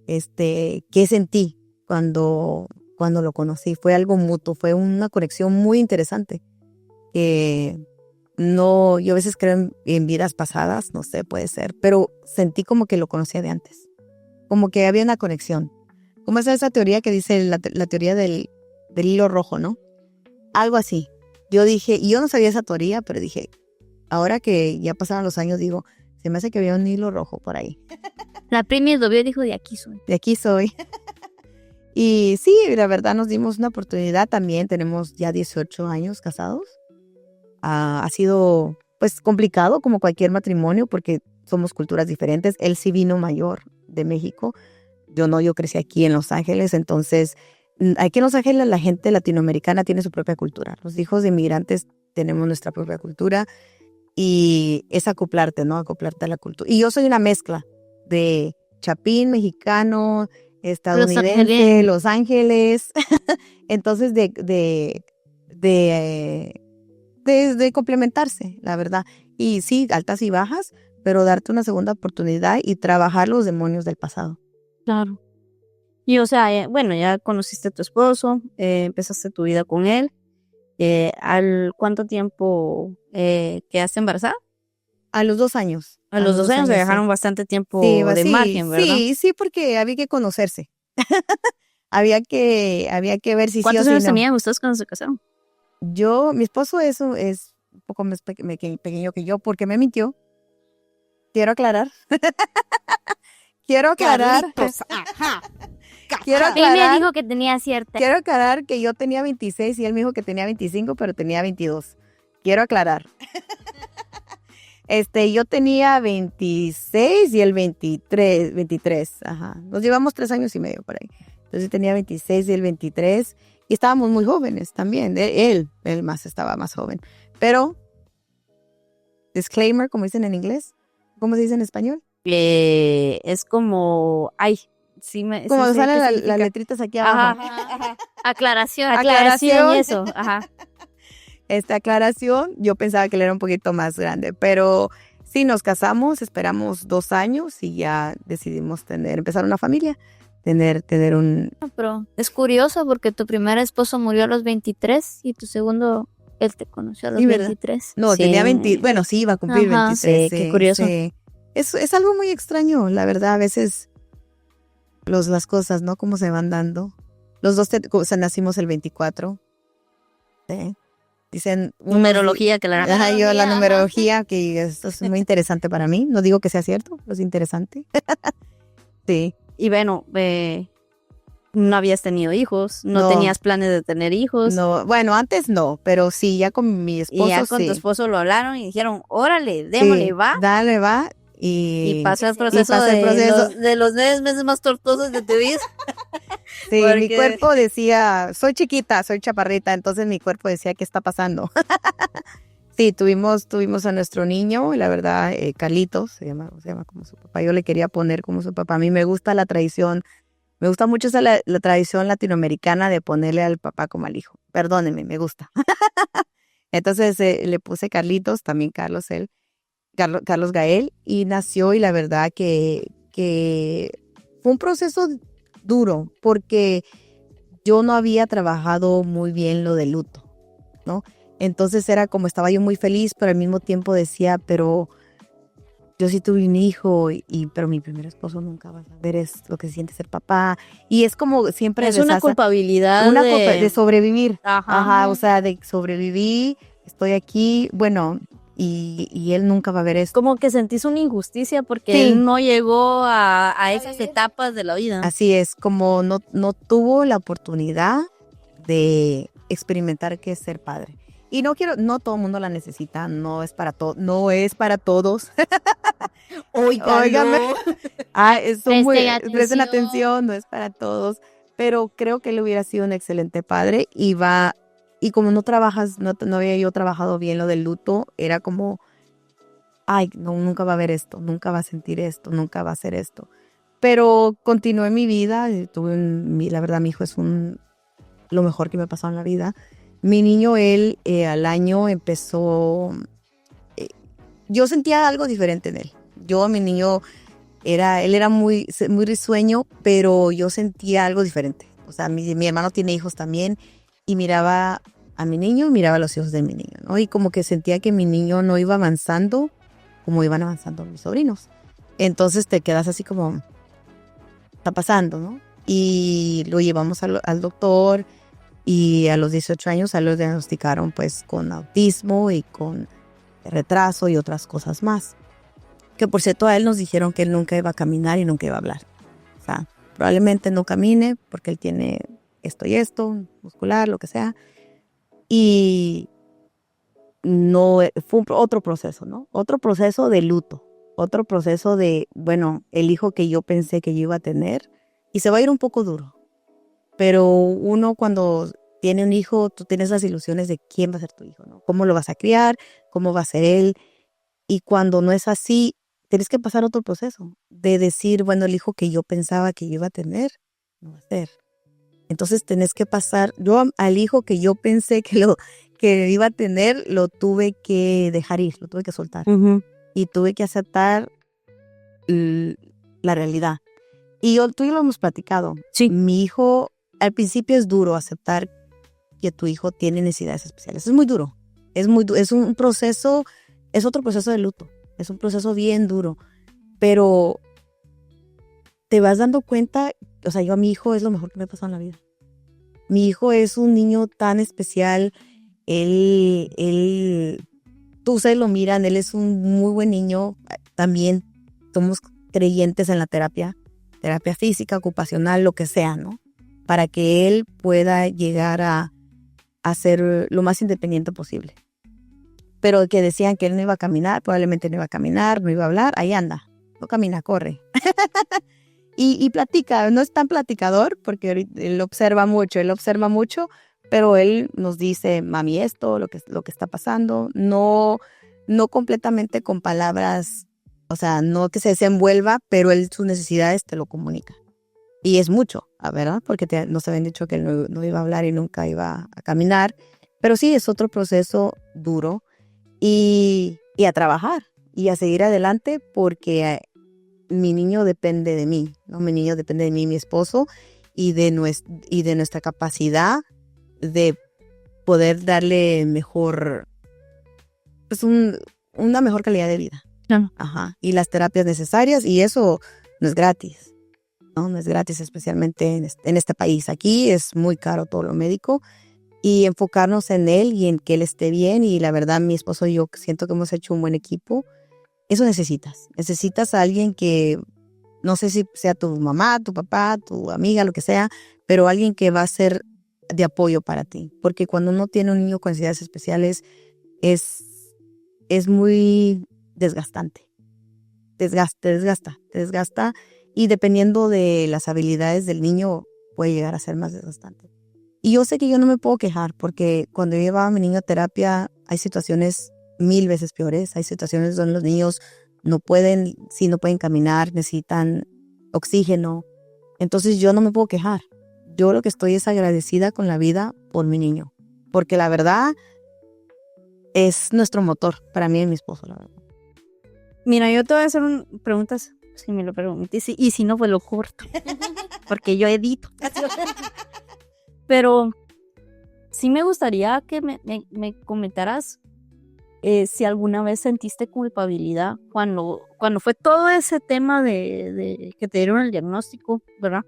qué sentí cuando lo conocí. Fue algo mutuo, fue una conexión muy interesante. No, yo a veces creo en vidas pasadas, no sé, puede ser, pero sentí como que lo conocía de antes, como que había una conexión. Como es esa teoría que dice la teoría del hilo rojo, ¿no? Algo así. Yo dije, y yo no sabía esa teoría, pero dije, ahora que ya pasaron los años, digo, se me hace que había un hilo rojo por ahí. La Primi lo vio y dijo, de aquí soy. De aquí soy. Y sí, la verdad nos dimos una oportunidad también. Tenemos ya 18 años casados. Ha sido pues complicado como cualquier matrimonio porque somos culturas diferentes. Él sí vino mayor de México. Yo no, yo crecí aquí en Los Ángeles. Entonces, aquí en Los Ángeles la gente latinoamericana tiene su propia cultura. Los hijos de inmigrantes tenemos nuestra propia cultura y es acoplarte, ¿no? Acoplarte a la cultura. Y yo soy una mezcla de chapín, mexicano, estadounidense, Los Ángeles. Entonces, de complementarse, la verdad. Y sí, altas y bajas, pero darte una segunda oportunidad y trabajar los demonios del pasado. Claro. Y o sea, bueno, ya conociste a tu esposo, empezaste tu vida con él. ¿Al cuánto tiempo quedaste embarazada? A los 2 años. A los 2 años se dejaron sí. bastante tiempo Sí, de sí, margen, ¿verdad? Sí, porque había que conocerse. había que ver si sí o ¿Cuántos si años no. tenían ustedes cuando se casaron? Mi esposo es un poco más pequeño que yo porque me mintió. Quiero aclarar. Quiero aclarar. Carlitos, ajá. Quiero Él me aclarar. dijo que tenía cierta. Quiero aclarar que yo tenía 26 y él me dijo que tenía 25, pero tenía 22. Quiero aclarar. Yo tenía 26 y él 23. Ajá. Nos llevamos 3 años y medio por ahí. Entonces tenía 26 y él 23. Y estábamos muy jóvenes también. Él estaba más joven. Pero, disclaimer, como dicen en inglés. ¿Cómo se dice en español? Es como, ay, Como sí sé salen qué las significa. letritas aquí abajo. Ajá. Aclaración. Aclaración y eso, ajá. Esta aclaración, yo pensaba que él era un poquito más grande, pero sí, nos casamos, esperamos 2 años y ya decidimos empezar una familia, tener un... Pero es curioso porque tu primer esposo murió a los 23 y tu segundo, él te conoció a los Sí, ¿verdad? 23. No, Sí. tenía 20, bueno, sí, iba a cumplir Ajá. 23. Sí, qué curioso. Sí. Es algo muy extraño, la verdad, a veces las cosas, ¿no? Cómo se van dando. Los dos nacimos el 24. Sí. Dicen... Numerología, claro. Ajá, yo la Ajá. numerología, que esto es muy interesante para mí. No digo que sea cierto, pero es interesante. Sí. Y bueno, no habías tenido hijos, no No. tenías planes de tener hijos. No, bueno, antes no, pero sí, ya con mi esposo Y ya con sí. tu esposo lo hablaron y dijeron, órale, démosle, Sí, va. dale, va. Y Y pasó el Sí. proceso, pasó el proceso. de los 9 meses más tortuosos de tu vida. sí, porque- mi cuerpo decía, soy chiquita, soy chaparrita, entonces mi cuerpo decía, ¿qué está pasando? Sí, tuvimos a nuestro niño, y la verdad, Carlitos, se llama como su papá. Yo le quería poner como su papá. A mí me gusta la tradición, me gusta mucho la tradición latinoamericana de ponerle al papá como al hijo. Perdónenme, me gusta. Entonces le puse Carlitos, también Carlos Gael, y nació, y la verdad que fue un proceso duro, porque yo no había trabajado muy bien lo de luto, ¿no? Entonces era como, estaba yo muy feliz, pero al mismo tiempo decía, pero yo sí tuve un hijo, pero mi primer esposo nunca va a saber lo que se siente ser papá. Y es como siempre Es una culpabilidad de sobrevivir. Ajá. Ajá, o sea, de sobrevivir, estoy aquí, bueno, y él nunca va a ver esto. Como que sentís una injusticia porque Sí. él no llegó a esas etapas de la vida. Así es, como no tuvo la oportunidad de experimentar qué es ser padre. Y no todo el mundo la necesita, no es para todos. Óigame. Presten atención, no es para todos. Pero creo que él hubiera sido un excelente padre y como no trabajas, no había yo trabajado bien lo del luto, era como, ay, no, nunca va a ver esto, nunca va a sentir esto, nunca va a hacer esto. Pero continué mi vida, la verdad mi hijo es lo mejor que me ha pasado en la vida. Mi niño, él al año empezó, yo sentía algo diferente en él. Mi niño, él era muy risueño, pero yo sentía algo diferente. O sea, mi hermano tiene hijos también y miraba a mi niño y miraba a los hijos de mi niño, ¿no? Y como que sentía que mi niño no iba avanzando como iban avanzando mis sobrinos. Entonces te quedas así como, está pasando, ¿no? Y lo llevamos al doctor y a los 18 años lo diagnosticaron pues con autismo y con retraso y otras cosas más. Que por cierto a él nos dijeron que él nunca iba a caminar y nunca iba a hablar. O sea, probablemente no camine porque él tiene esto y esto, muscular, lo que sea. Y no fue otro proceso, ¿no? Otro proceso de luto, otro proceso de, bueno, el hijo que yo pensé que yo iba a tener y se va a ir un poco duro. Pero uno cuando tiene un hijo, tú tienes las ilusiones de quién va a ser tu hijo, ¿no? ¿Cómo lo vas a criar? ¿Cómo va a ser él? Y cuando no es así, tienes que pasar otro proceso de decir, bueno, el hijo que yo pensaba que yo iba a tener, no va a ser. Entonces tenés que pasar, yo al hijo que yo pensé que iba a tener, lo tuve que dejar ir, lo tuve que soltar. Uh-huh. Y tuve que aceptar la realidad. Y tú y lo hemos platicado. Sí. Mi hijo, al principio es duro aceptar que tu hijo tiene necesidades especiales. Es muy duro. Es un proceso, es otro proceso de luto. Es un proceso bien duro. Pero te vas dando cuenta, o sea, yo a mi hijo es lo mejor que me ha pasado en la vida. Mi hijo es un niño tan especial. Tú ustedes lo miran, él es un muy buen niño. También somos creyentes en la terapia física, ocupacional, lo que sea, ¿no? Para que él pueda llegar a ser lo más independiente posible. Pero que decían que él no iba a caminar, probablemente no iba a caminar, no iba a hablar, ahí anda. No camina, corre. y platica, no es tan platicador porque él observa mucho, pero él nos dice, mami, esto, lo que está pasando, no completamente con palabras, o sea, no que se desenvuelva, pero él sus necesidades te lo comunica. Y es mucho, ¿verdad? Porque nos habían dicho que él no iba a hablar y nunca iba a caminar, pero sí, es otro proceso duro y a trabajar y a seguir adelante porque mi niño depende de mí, ¿no? Mi niño depende de mí, mi esposo, y de nuestra capacidad de poder darle mejor, pues una mejor calidad de vida. Claro. Ajá. Y las terapias necesarias, y eso no es gratis, ¿no? No es gratis, especialmente en este país. Aquí es muy caro todo lo médico, y enfocarnos en él y en que él esté bien, y la verdad mi esposo y yo siento que hemos hecho un buen equipo. Eso necesitas a alguien que, no sé si sea tu mamá, tu papá, tu amiga, lo que sea, pero alguien que va a ser de apoyo para ti, porque cuando uno tiene un niño con necesidades especiales es muy desgastante, te desgasta, y dependiendo de las habilidades del niño puede llegar a ser más desgastante. Y yo sé que yo no me puedo quejar, porque cuando yo llevaba a mi niño a terapia hay situaciones 1000 veces peores. Hay situaciones donde los niños no pueden caminar, necesitan oxígeno. Entonces yo no me puedo quejar. Yo lo que estoy es agradecida con la vida por mi niño, porque la verdad es nuestro motor para mí y mi esposo, la verdad. Mira, yo te voy a hacer preguntas, si me lo permitís, y si no, pues lo corto, porque yo edito. Pero sí me gustaría que me comentaras si alguna vez sentiste culpabilidad cuando fue todo ese tema de que te dieron el diagnóstico, ¿verdad?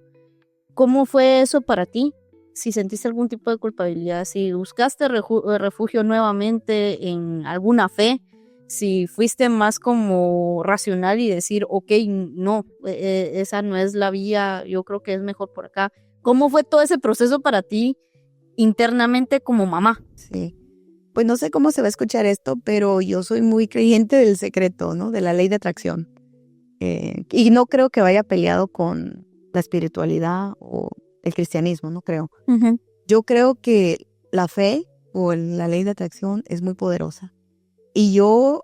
¿Cómo fue eso para ti? Si sentiste algún tipo de culpabilidad, si buscaste refugio nuevamente en alguna fe, si fuiste más como racional y decir, ok, no, esa no es la vía, yo creo que es mejor por acá. ¿Cómo fue todo ese proceso para ti internamente como mamá? Sí. Pues no sé cómo se va a escuchar esto, pero yo soy muy creyente del secreto, ¿no? De la ley de atracción. Y no creo que vaya peleado con la espiritualidad o el cristianismo, no creo. Uh-huh. Yo creo que la fe o la ley de atracción es muy poderosa. Y yo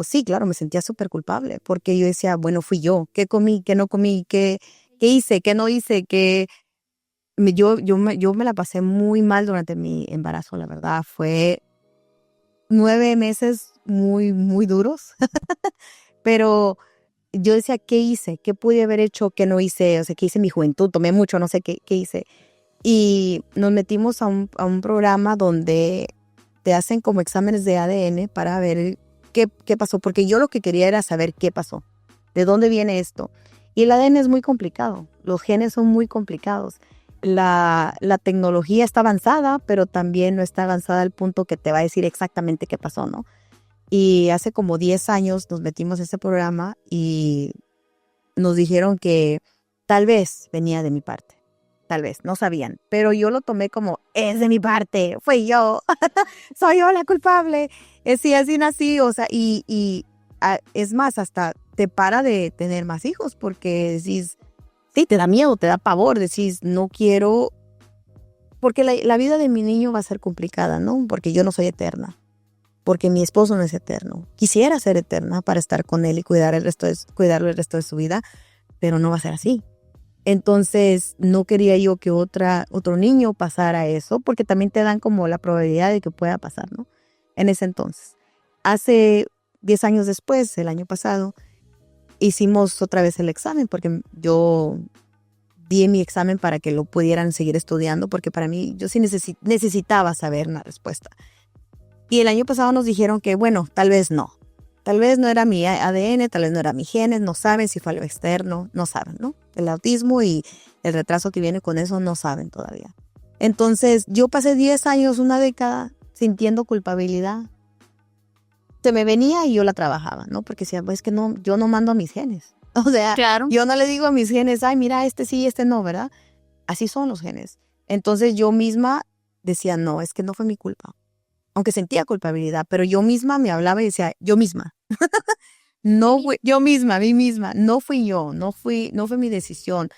sí, claro, me sentía súper culpable, porque yo decía, bueno, fui yo. ¿Qué comí? ¿Qué no comí? ¿Qué hice? ¿Qué no hice? Yo me la pasé muy mal durante mi embarazo, la verdad. Fue 9 meses muy, muy duros. Pero yo decía, ¿qué hice? ¿Qué pude haber hecho? ¿Qué no hice? O sea, ¿qué hice en mi juventud? Tomé mucho, no sé qué hice. Y nos metimos a un programa donde te hacen como exámenes de ADN para ver qué pasó. Porque yo lo que quería era saber qué pasó. ¿De dónde viene esto? Y el ADN es muy complicado. Los genes son muy complicados. La tecnología está avanzada, pero también no está avanzada al punto que te va a decir exactamente qué pasó, ¿no? Y hace como 10 años nos metimos a ese programa y nos dijeron que tal vez venía de mi parte. Tal vez, no sabían. Pero yo lo tomé como, es de mi parte, fui yo, soy yo la culpable. Sí, así nací, o sea, es más, hasta te para de tener más hijos porque decís, sí, te da miedo, te da pavor, decís, no quiero, porque la vida de mi niño va a ser complicada, ¿no? Porque yo no soy eterna, porque mi esposo no es eterno. Quisiera ser eterna para estar con él y cuidarlo el resto de su vida, pero no va a ser así. Entonces, no quería yo que otro niño pasara eso, porque también te dan como la probabilidad de que pueda pasar, ¿no? En ese entonces. Hace 10 años después, el año pasado, hicimos otra vez el examen, porque yo di mi examen para que lo pudieran seguir estudiando, porque para mí, yo sí necesitaba saber una respuesta. Y el año pasado nos dijeron que, bueno, tal vez no era mi ADN, tal vez no era mi genes, no saben si fue algo externo, no saben, ¿no? El autismo y el retraso que viene con eso no saben todavía. Entonces, yo pasé 10 años, una década, sintiendo culpabilidad. Se me venía y yo la trabajaba, ¿no? Porque decía, pues que no, yo no mando a mis genes. O sea, Claro. yo no le digo a mis genes, ay, mira, este sí, este no, ¿verdad? Así son los genes. Entonces, yo misma decía, no, es que no fue mi culpa. Aunque sentía culpabilidad, pero yo misma me hablaba y decía, yo misma No fui yo misma, a mí misma. No fui yo, no fue mi decisión.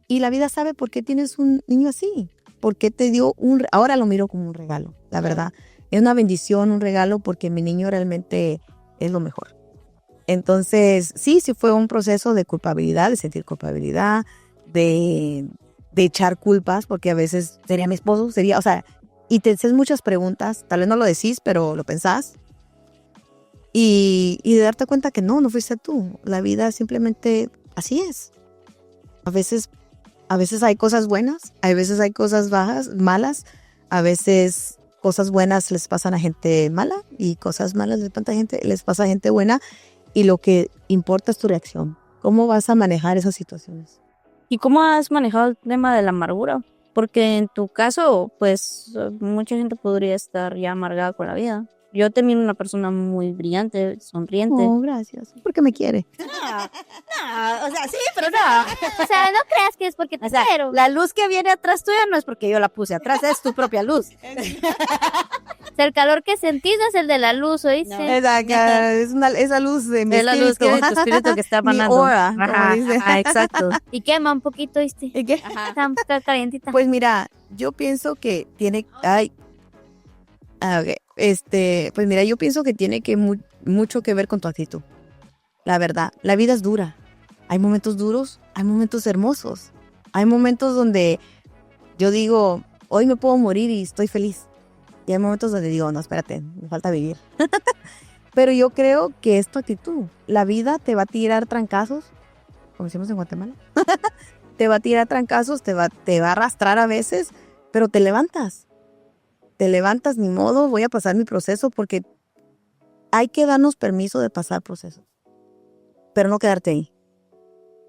Y la vida sabe por qué tienes un niño así. Por qué te dio ahora lo miro como un regalo, la verdad. Es una bendición, un regalo, porque mi niño realmente es lo mejor. Entonces, sí fue un proceso de culpabilidad, de sentir culpabilidad, de echar culpas, porque a veces sería mi esposo, o sea, y te haces muchas preguntas, tal vez no lo decís, pero lo pensás. Y de darte cuenta que no fuiste tú. La vida simplemente así es. A veces hay cosas buenas, a veces hay cosas malas, a veces cosas buenas les pasan a gente mala y cosas malas les pasa a gente buena, y lo que importa es tu reacción. ¿Cómo vas a manejar esas situaciones? ¿Y cómo has manejado el tema de la amargura? Porque en tu caso, pues, mucha gente podría estar ya amargada con la vida. Yo también una persona muy brillante, sonriente. Oh, gracias. Porque me quiere. No, o sea, sí, pero no. O sea, no creas que es porque te O sea, quiero. la luz que viene atrás tuya no es porque yo la puse atrás, es tu propia luz. O sea, el calor que sentís no es el de la luz, ¿oíste? No. Esa luz de mi Es la luz que de tu espíritu que está Mi emanando. aura, como Ajá, dice. ajá, exacto. Y quema un poquito, ¿oíste? ¿Y qué? Está calientita. Pues mira, yo pienso que tiene... ok. Pues mira, yo pienso que tiene mucho que ver con tu actitud. La verdad, la vida es dura. Hay momentos duros, hay momentos hermosos. Hay momentos donde yo digo, hoy me puedo morir y estoy feliz. Y hay momentos donde digo, no, espérate, me falta vivir. Pero yo creo que es tu actitud. La vida te va a tirar trancazos, como decimos en Guatemala. Te va a tirar trancazos, te va a arrastrar a veces, pero te levantas. Te levantas, ni modo, voy a pasar mi proceso, porque hay que darnos permiso de pasar procesos, pero no quedarte ahí.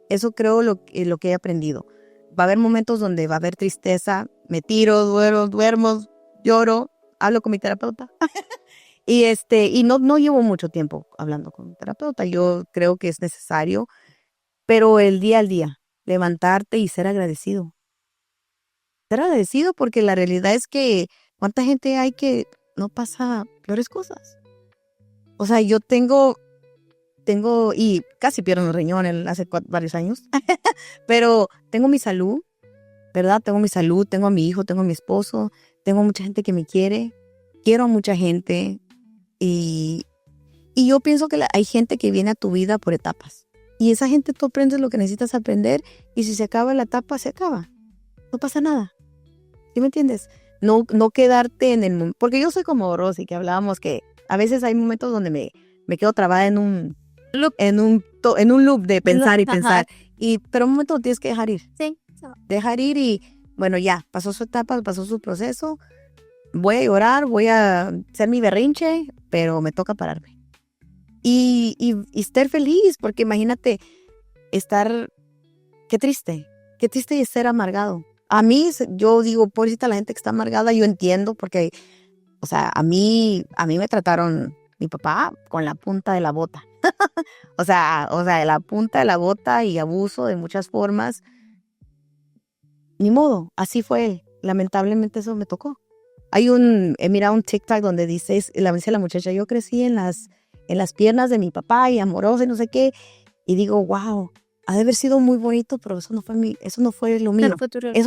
Eso creo lo que he aprendido. Va a haber momentos donde va a haber tristeza, me tiro, duermo, lloro, hablo con mi terapeuta. y no llevo mucho tiempo hablando con mi terapeuta. Yo creo que es necesario, pero el día al día, levantarte y ser agradecido. Ser agradecido, porque la realidad es que ¿cuánta gente hay que no pasa peores cosas? O sea, yo tengo y casi pierdo un riñón hace varios años, pero tengo mi salud, ¿verdad? Tengo mi salud, tengo a mi hijo, tengo a mi esposo, tengo mucha gente que me quiere, quiero a mucha gente, y yo pienso que hay gente que viene a tu vida por etapas, y esa gente tú aprendes lo que necesitas aprender, y si se acaba la etapa, se acaba, no pasa nada, ¿sí me entiendes? No quedarte en el momento, porque yo soy como Rosy, que hablábamos que a veces hay momentos donde me quedo trabada en un loop de pensar y pensar. Pero un momento tienes que dejar ir. Sí. Dejar ir y, bueno, ya, pasó su etapa, pasó su proceso. Voy a llorar, voy a hacer mi berrinche, pero me toca pararme. Y estar feliz, porque imagínate qué triste es ser amargado. A mí, yo digo, pobrecita la gente que está amargada, yo entiendo, porque, o sea, a mí me trataron mi papá con la punta de la bota. o sea, la punta de la bota, y abuso de muchas formas. Ni modo, así fue él. Lamentablemente eso me tocó. He mirado un TikTok donde dice la muchacha, yo crecí en las piernas de mi papá y amorosa y no sé qué. Y digo, wow, ha de haber sido muy bonito, pero eso no fue lo mío. Eso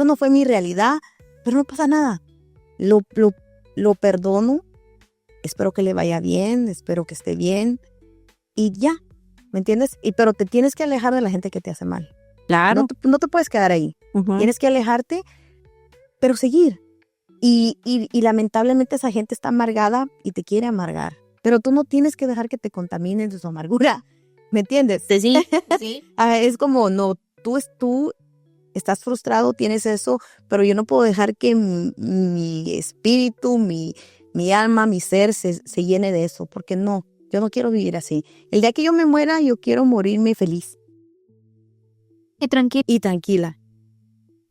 no fue mi realidad, pero no pasa nada. Lo perdono. Espero que le vaya bien, espero que esté bien. Y ya, ¿me entiendes? Pero te tienes que alejar de la gente que te hace mal. Claro. No te puedes quedar ahí. Uh-huh. Tienes que alejarte, pero seguir. Y lamentablemente esa gente está amargada y te quiere amargar. Pero tú no tienes que dejar que te contaminen de su amargura. ¿Me entiendes? Sí. Es como, no, tú estás frustrado, tienes eso, pero yo no puedo dejar que mi espíritu, mi alma, mi ser se llene de eso, porque no, yo no quiero vivir así. El día que yo me muera, yo quiero morirme feliz. Y tranquila.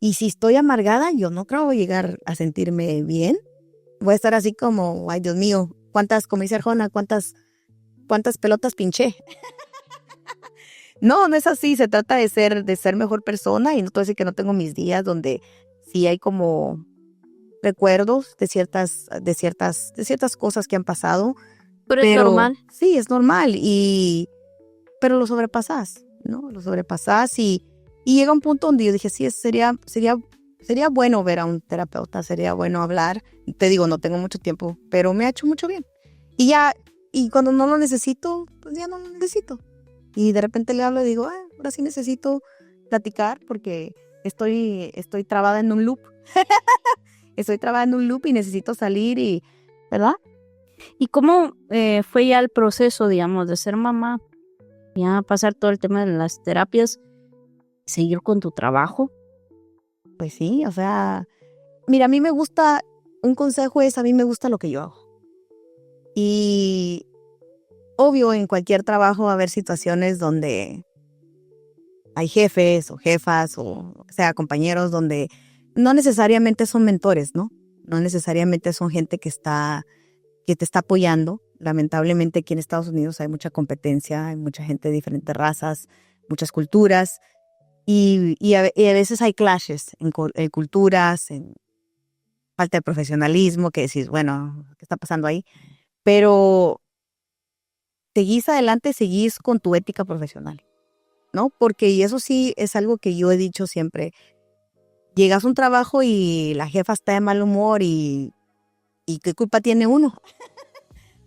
Y si estoy amargada, yo no creo llegar a sentirme bien. Voy a estar así como, ay Dios mío, como dice Arjona, cuántas pelotas pinché. No es así, se trata de ser mejor persona, y no te voy a decir que no tengo mis días donde sí hay como recuerdos de ciertas cosas que han pasado. Pero es normal. Sí, es normal, y pero lo sobrepasás, ¿no? Lo sobrepasás y llega un punto donde yo dije, sí, sería bueno ver a un terapeuta, sería bueno hablar. Te digo, no tengo mucho tiempo, pero me ha hecho mucho bien. Y cuando no lo necesito, pues ya no lo necesito. Y de repente le hablo y digo, ahora sí necesito platicar porque estoy trabada en un loop. Estoy trabada en un loop y necesito salir ¿verdad? ¿Y cómo fue ya el proceso, digamos, de ser mamá? Ya pasar todo el tema de las terapias, seguir con tu trabajo. Pues sí, o sea, mira, a mí me gusta, un consejo es, a mí me gusta lo que yo hago. Y obvio, en cualquier trabajo va a haber situaciones donde hay jefes o jefas o sea, compañeros donde no necesariamente son mentores, ¿no? No necesariamente son gente que te está apoyando. Lamentablemente aquí en Estados Unidos hay mucha competencia, hay mucha gente de diferentes razas, muchas culturas y a veces hay clashes en culturas, en falta de profesionalismo, que decís, bueno, ¿qué está pasando ahí? Pero seguís adelante, seguís con tu ética profesional, ¿no? Porque, y eso sí es algo que yo he dicho siempre, llegas a un trabajo y la jefa está de mal humor y ¿qué culpa tiene uno?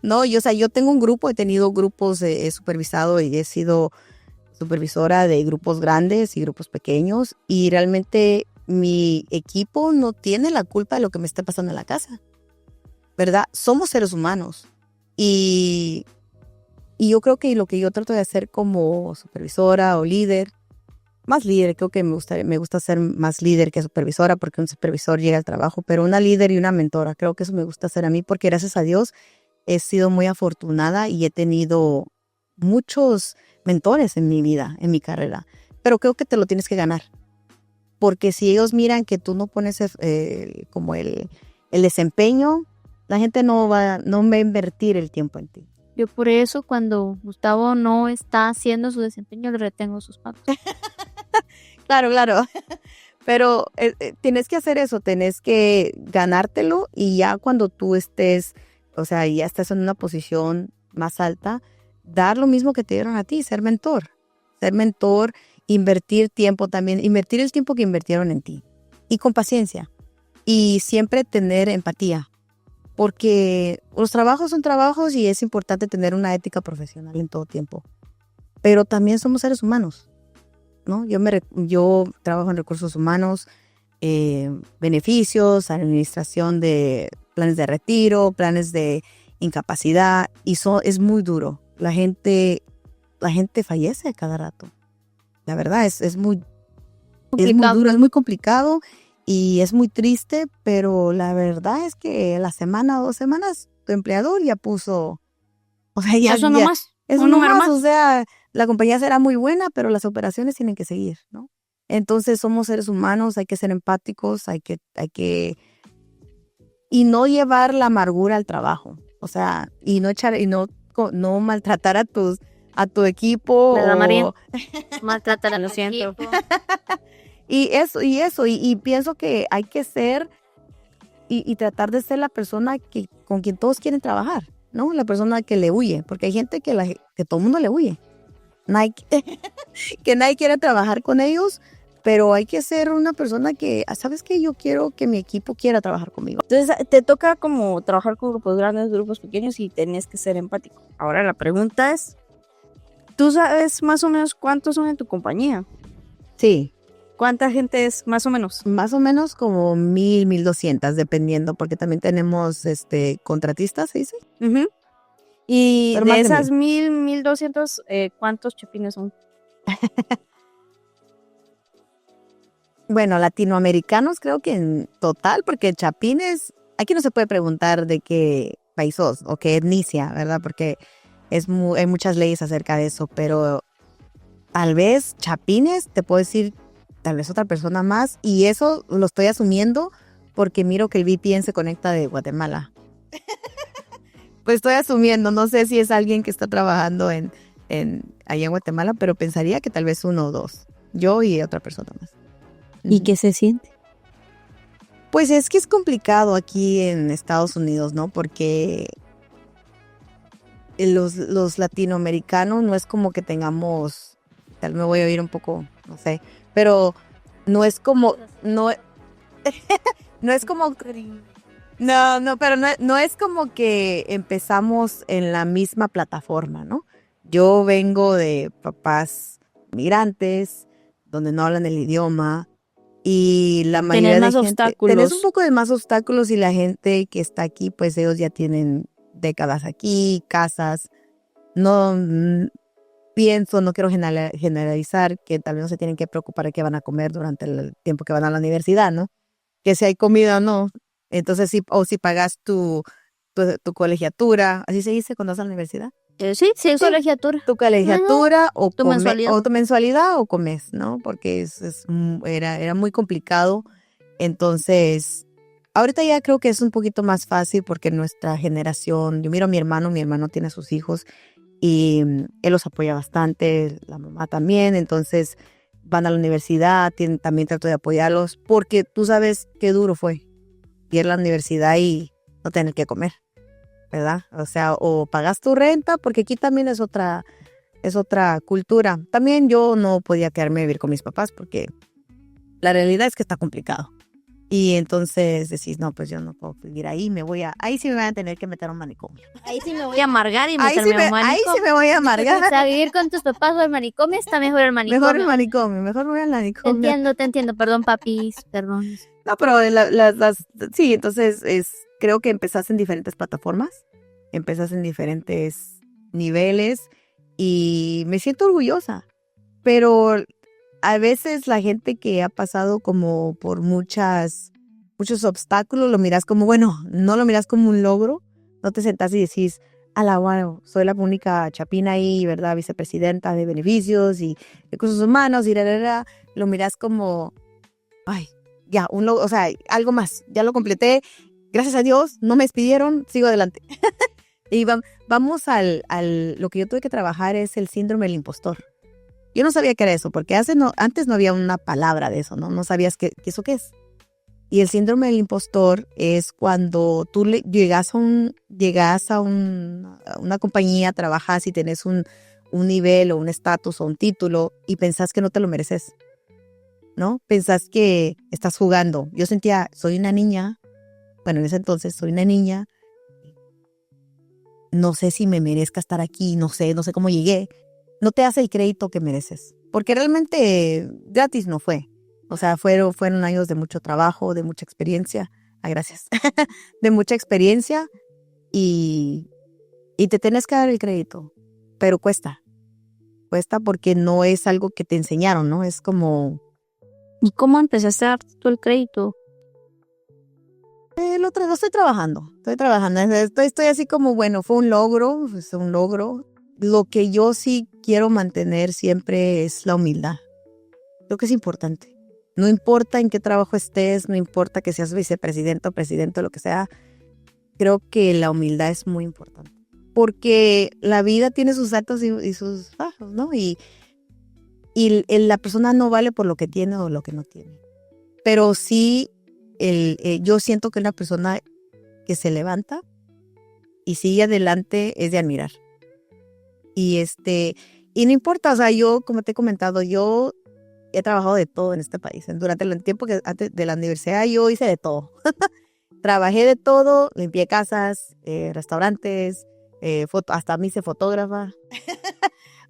No, yo tengo un grupo, he tenido grupos, he supervisado y he sido supervisora de grupos grandes y grupos pequeños y realmente mi equipo no tiene la culpa de lo que me está pasando en la casa, ¿verdad? Somos seres humanos y yo creo que lo que yo trato de hacer como supervisora o líder, más líder, creo que me gusta ser más líder que supervisora porque un supervisor llega al trabajo, pero una líder y una mentora, creo que eso me gusta hacer a mí porque gracias a Dios he sido muy afortunada y he tenido muchos mentores en mi vida, en mi carrera, pero creo que te lo tienes que ganar, porque si ellos miran que tú no pones como el desempeño, la gente no va a invertir el tiempo en ti. Yo por eso cuando Gustavo no está haciendo su desempeño le retengo sus pagos. Claro, pero tienes que hacer eso, tienes que ganártelo y ya cuando tú estés, o sea, ya estás en una posición más alta, dar lo mismo que te dieron a ti, ser mentor, invertir tiempo también, invertir el tiempo que invirtieron en ti y con paciencia y siempre tener empatía, porque los trabajos son trabajos y es importante tener una ética profesional en todo tiempo, pero también somos seres humanos, ¿no? Yo trabajo en recursos humanos, beneficios, administración de planes de retiro, planes de incapacidad y es muy duro. La gente fallece a cada rato. La verdad es muy duro, es muy complicado y es muy triste, pero la verdad es que la semana o 2 semanas tu empleador ya puso, o sea, ya Eso nomás. es un número más. o sea, la compañía será muy buena, pero las operaciones tienen que seguir, ¿no? Entonces somos seres humanos, hay que ser empáticos, hay que y no llevar la amargura al trabajo, o sea, y no maltratar a tu equipo. ¿Verdad, María? Maltratar a Lo tu siento. equipo. Y pienso que hay que ser y tratar de ser la persona con quien todos quieren trabajar, ¿no? La persona que le huye, porque hay gente que todo el mundo le huye. Que nadie quiere trabajar con ellos, pero hay que ser una persona que, ¿sabes qué? Yo quiero que mi equipo quiera trabajar conmigo. Entonces te toca como trabajar con grupos grandes, grupos pequeños y tenés que ser empático. Ahora la pregunta es, ¿tú sabes más o menos cuántos son en tu compañía? Sí, ¿Cuánta gente es más o menos? más o menos como 1,200, dependiendo, porque también tenemos contratistas, ¿se dice? Ujú. Y Pero de más de esas 1,200, ¿cuántos chapines son? Bueno, latinoamericanos creo que en total, porque chapines, aquí no se puede preguntar de qué país sos o qué etnicia, ¿verdad? Porque hay muchas leyes acerca de eso, pero tal vez chapines, te puedo decir, tal vez otra persona más, y eso lo estoy asumiendo porque miro que el VPN se conecta de Guatemala. Pues estoy asumiendo, no sé si es alguien que está trabajando allá en Guatemala, pero pensaría que tal vez 1 o 2, yo y otra persona más. ¿Y qué se siente? Pues es que es complicado aquí en Estados Unidos, ¿no? Porque los latinoamericanos no es como que tengamos, tal me voy a oír un poco, no sé, pero no es como, no, no es como, no, pero no es como que empezamos en la misma plataforma, ¿no? Yo vengo de papás migrantes, donde no hablan el idioma, y la mayoría Tenés de más gente, obstáculos. tenés un poco de más obstáculos, y la gente que está aquí, pues ellos ya tienen décadas aquí, casas. No pienso, no quiero generalizar que tal vez no se tienen que preocupar de qué van a comer durante el tiempo que van a la universidad, ¿no? Que si hay comida o no. Entonces, si pagas tu colegiatura, así se dice cuando vas a la universidad. Sí, Sí. colegiatura. Tu colegiatura Tu mensualidad. o tu mensualidad o comes, ¿no? Porque era muy complicado. Entonces, ahorita ya creo que es un poquito más fácil porque nuestra generación, yo miro a mi hermano tiene sus hijos y él los apoya bastante, la mamá también, entonces van a la universidad, también trato de apoyarlos porque tú sabes qué duro fue ir a la universidad y no tener que comer, ¿verdad? O sea, o pagas tu renta, porque aquí también es otra cultura. También yo no podía quedarme a vivir con mis papás porque la realidad es que está complicado. Y entonces decís, no, pues yo no puedo vivir ahí, ahí sí me van a tener que meter a un manicomio. Ahí sí me voy a amargar y Ahí meterme a un ahí sí manicomio. me voy a O amargar. sea, vivir con tus papás o el manicomio está mejor el Mejor el manicomio. manicomio, mejor me voy al manicomio. Te entiendo, perdón, papis, perdón. No, pero sí, entonces creo que empezás en diferentes plataformas, empezás en diferentes niveles y me siento orgullosa, pero a veces la gente que ha pasado como por muchos obstáculos lo miras como, bueno, no lo miras como un logro, no te sentás y decís, bueno, soy la única chapina ahí, ¿verdad? Vicepresidenta de beneficios y recursos humanos y lo miras como, ay, ya, o sea, algo más, ya lo completé, gracias a Dios, no me despidieron, sigo adelante. Y vamos lo que yo tuve que trabajar es el síndrome del impostor. Yo no sabía qué era eso, porque antes no había una palabra de eso, ¿no? No sabías eso qué es. Y el síndrome del impostor es cuando tú llegas a una compañía, trabajas y tenés un nivel o un estatus o un título y pensás que no te lo mereces, ¿no? Pensás que estás jugando. Yo sentía, soy una niña, bueno, en ese entonces soy una niña, no sé si me merezca estar aquí, no sé cómo llegué. No te hace el crédito que mereces, porque realmente gratis no fue. O sea, fueron años de mucho trabajo, de mucha experiencia. Gracias. De mucha experiencia y te tienes que dar el crédito, pero cuesta porque no es algo que te enseñaron, ¿no? Es como... ¿Y cómo empezaste a dar tú el crédito? Lo estoy trabajando. Estoy así como, bueno, fue un logro, es un logro. Lo que yo sí quiero mantener siempre es la humildad. Creo que es importante. No importa en qué trabajo estés, no importa que seas vicepresidente o presidente o lo que sea, creo que la humildad es muy importante. Porque la vida tiene sus altos y sus bajos, ¿no? Y la persona no vale por lo que tiene o lo que no tiene. Pero sí, yo siento que una persona que se levanta y sigue adelante es de admirar. Y no importa, o sea, yo, como te he comentado, yo he trabajado de todo en este país. Durante el tiempo antes de la universidad yo hice de todo. Trabajé de todo, limpié casas, restaurantes, hasta me hice fotógrafa.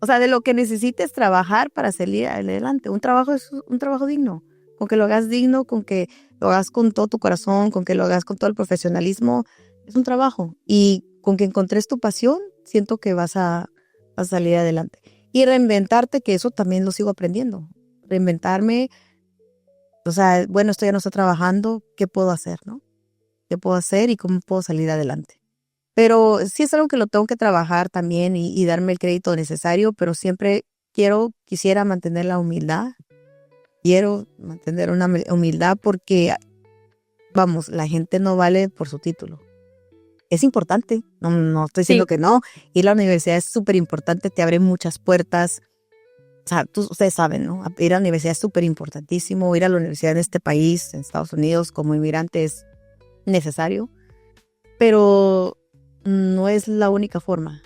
O sea, de lo que necesites trabajar para salir adelante. Un trabajo es un trabajo digno. Con que lo hagas digno, con que lo hagas con todo tu corazón, con que lo hagas con todo el profesionalismo, es un trabajo. Y con que encontres tu pasión, siento que vas a salir adelante. Y reinventarte, que eso también lo sigo aprendiendo. Reinventarme, o sea, bueno, esto ya no está trabajando, ¿qué puedo hacer, no? ¿Qué puedo hacer y cómo puedo salir adelante? Pero sí es algo que lo tengo que trabajar también y darme el crédito necesario, pero siempre quisiera mantener la humildad. Quiero mantener una humildad porque, vamos, la gente no vale por su título. Es importante, no estoy diciendo que no. Ir a la universidad es súper importante, te abre muchas puertas. O sea, ustedes saben, ¿no? Ir a la universidad es súper importantísimo. Ir a la universidad en este país, en Estados Unidos, como inmigrante es necesario. Pero no es la única forma.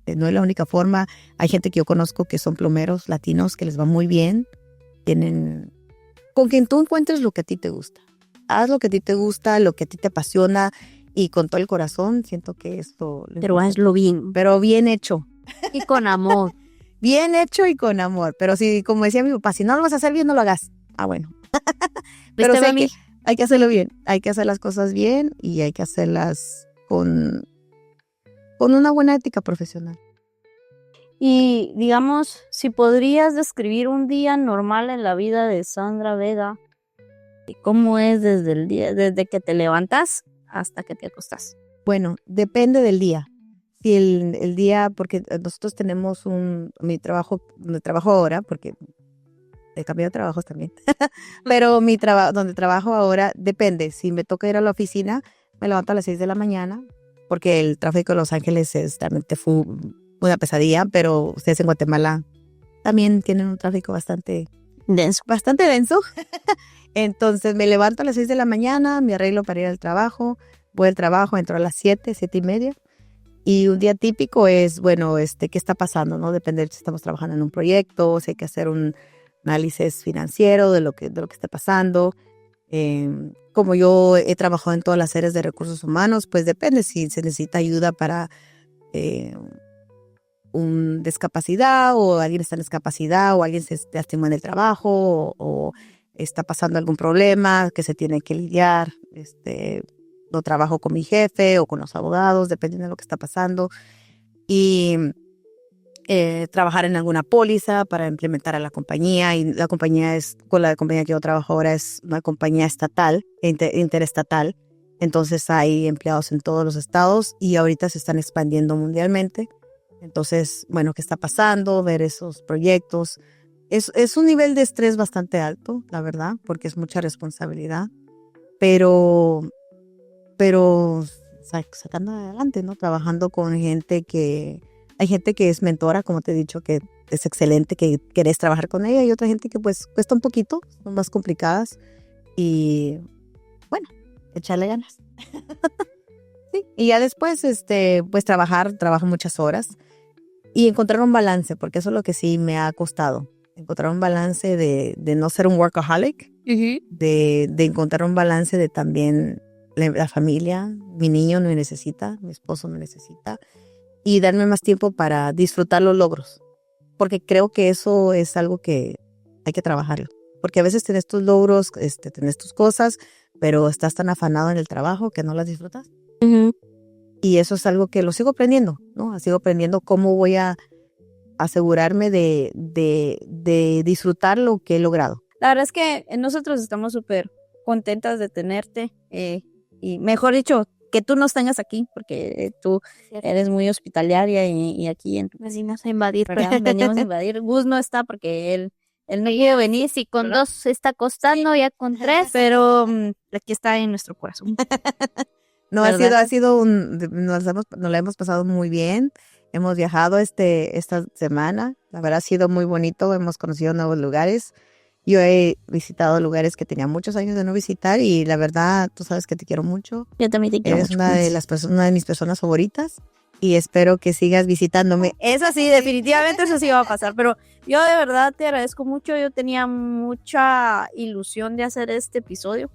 No es la única forma. Hay gente que yo conozco que son plomeros latinos que les va muy bien. Tienen... Con quien tú encuentres lo que a ti te gusta. Haz lo que a ti te gusta, lo que a ti te apasiona y con todo el corazón. Siento que esto... Pero hazlo bien. Pero bien hecho. Y con amor. Bien hecho y con amor. Pero si, como decía mi papá, si no lo vas a hacer bien, no lo hagas. Ah, bueno. Pero sí hay que hacerlo bien. Hay que hacer las cosas bien y hay que hacerlas con una buena ética profesional. Y digamos, si podrías describir un día normal en la vida de Sandra Vega, ¿cómo es desde que te levantas hasta que te acostas? Bueno, depende del día. Si el día, porque nosotros tenemos mi trabajo, donde trabajo ahora, porque he cambiado de trabajos también, pero donde trabajo ahora depende. Si me toca ir a la oficina, me levanto a las 6 de la mañana, porque el tráfico de Los Ángeles realmente fue una pesadilla, pero ustedes en Guatemala también tienen un tráfico bastante Denso. Entonces me levanto a las 6 de la mañana, me arreglo para ir al trabajo, voy al trabajo, entro a las 7:30. Y un día típico es, bueno, ¿qué está pasando? ¿No? Depende de si estamos trabajando en un proyecto, si hay que hacer un análisis financiero de lo que está pasando. Como yo he trabajado en todas las áreas de recursos humanos, pues depende si se necesita ayuda para un discapacidad o alguien está en discapacidad o alguien se lastimó en el trabajo o está pasando algún problema que se tiene que lidiar. No trabajo con mi jefe o con los abogados, dependiendo de lo que está pasando. Y trabajar en alguna póliza para implementar a la compañía. Y la compañía con la compañía que yo trabajo ahora es una compañía estatal, interestatal. Entonces hay empleados en todos los estados y ahorita se están expandiendo mundialmente. Entonces, bueno, ¿qué está pasando? Ver esos proyectos. Es un nivel de estrés bastante alto, la verdad, porque es mucha responsabilidad. Pero sacando adelante, ¿no? Trabajando con gente hay gente que es mentora, como te he dicho, que es excelente, que querés trabajar con ella, y otra gente que pues cuesta un poquito, son más complicadas y bueno, echarle ganas. Sí. Y ya después, pues trabajo muchas horas y encontrar un balance, porque eso es lo que sí me ha costado, encontrar un balance de no ser un workaholic, de encontrar un balance de también la familia, mi niño me necesita, mi esposo me necesita, y darme más tiempo para disfrutar los logros, porque creo que eso es algo que hay que trabajarlo, porque a veces tenés tus logros, tenés tus cosas, pero estás tan afanado en el trabajo que no las disfrutas. Y eso es algo que lo sigo aprendiendo, ¿no? Sigo aprendiendo cómo voy a asegurarme de disfrutar lo que he logrado. La verdad es que nosotros estamos súper contentas de tenerte y mejor dicho, que tú nos tengas aquí, porque tú eres muy hospitalaria y aquí Venimos a invadir. ¿verdad? Venimos a invadir. Gus no está porque él no quiere venir. Si con 2 se está costando, ya con 3. Pero aquí está en nuestro corazón. No, ha sido nos la hemos pasado muy bien. Hemos viajado esta semana. La verdad ha sido muy bonito. Hemos conocido nuevos lugares. Yo he visitado lugares que tenía muchos años de no visitar y la verdad, tú sabes que te quiero mucho. Yo también te quiero Eres mucho. una de mis personas favoritas y espero que sigas visitándome. Es así, definitivamente eso sí va a pasar, pero yo de verdad te agradezco mucho. Yo tenía mucha ilusión de hacer este episodio.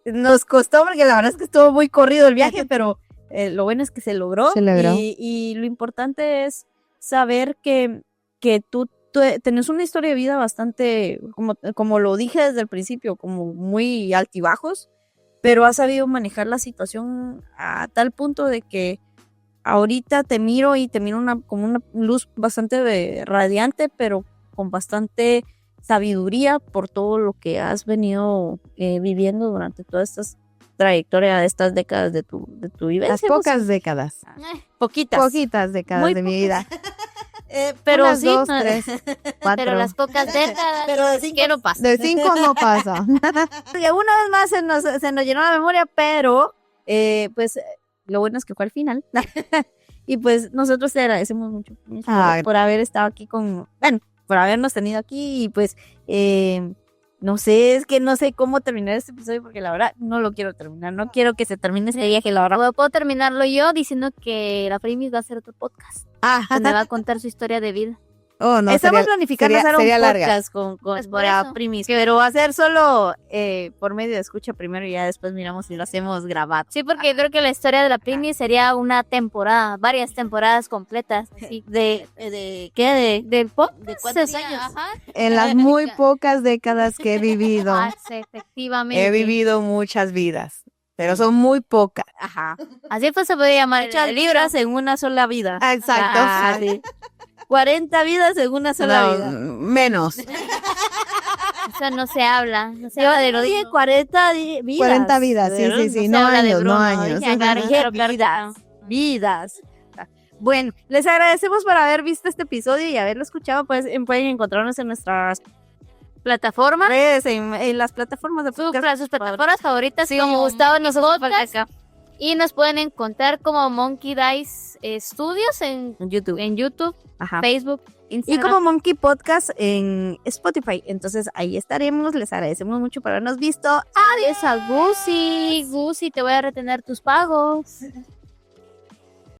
Nos costó porque la verdad es que estuvo muy corrido el viaje, pero lo bueno es que se logró. Se logró. Y lo importante es saber que tú tenés una historia de vida bastante, como lo dije desde el principio, como muy altibajos, pero has sabido manejar la situación a tal punto de que ahorita te miro como una luz bastante radiante, pero con bastante sabiduría por todo lo que has venido viviendo durante toda esta trayectoria de estas décadas de tu vivencia. Las pocas décadas. Poquitas décadas muy de mi vida. Pero Unas sí, 2, 3, 4. Pero las pocas décadas, Pero de 5 ¿qué no pasa? De 5 no pasa. Y una vez más se nos llenó la memoria, pero pues lo bueno es que fue al final. Y pues nosotros te agradecemos mucho por haber estado aquí por habernos tenido aquí y pues No sé, es que no sé cómo terminar este episodio porque la verdad no lo quiero terminar. No quiero que se termine ese viaje, la verdad. Puedo terminarlo yo diciendo que la Primis va a hacer otro podcast donde va a contar su historia de vida. Oh, no, Estamos sería- planificando sería- hacer un sería larga. podcast con Pues por la eso. Primis, pero va a ser solo por medio de escucha primero y ya después miramos si lo hacemos grabado. Sí, porque yo creo que la historia de la Primis sería una temporada, varias temporadas completas. Sí. ¿De qué? ¿Del podcast? ¿De cuántos Sería, años? ajá. En las muy pocas décadas que he vivido, Ah, sí, efectivamente. he vivido muchas vidas, pero son muy pocas. Ajá. Así pues se puede llamar Muchas libras en una sola vida. Exacto. Ah, sí. 40 vidas en una sola No, vida. menos. Eso no se habla. No se Yo habla de lo dije digo. 40 vidas. 40 vidas, sí, Pero sí, sí, se no habla de años, no Bruno, años. dije, claro, Dije claro que vidas. no. Vidas. Bueno, les agradecemos por haber visto este episodio y haberlo escuchado. Pues pueden encontrarnos en nuestras Plataforma. redes, en las plataformas de podcast. Sus plataformas favoritas Sí, como Gustavo nosotros por podcast. acá Y nos pueden encontrar como Monkey Dice Studios en YouTube. en YouTube, Ajá. Facebook, Y Instagram. como Monkey Podcast en Spotify. Entonces ahí estaremos. Les agradecemos mucho por habernos visto. Adiós a Gucci. Gucci, te voy a retener tus pagos.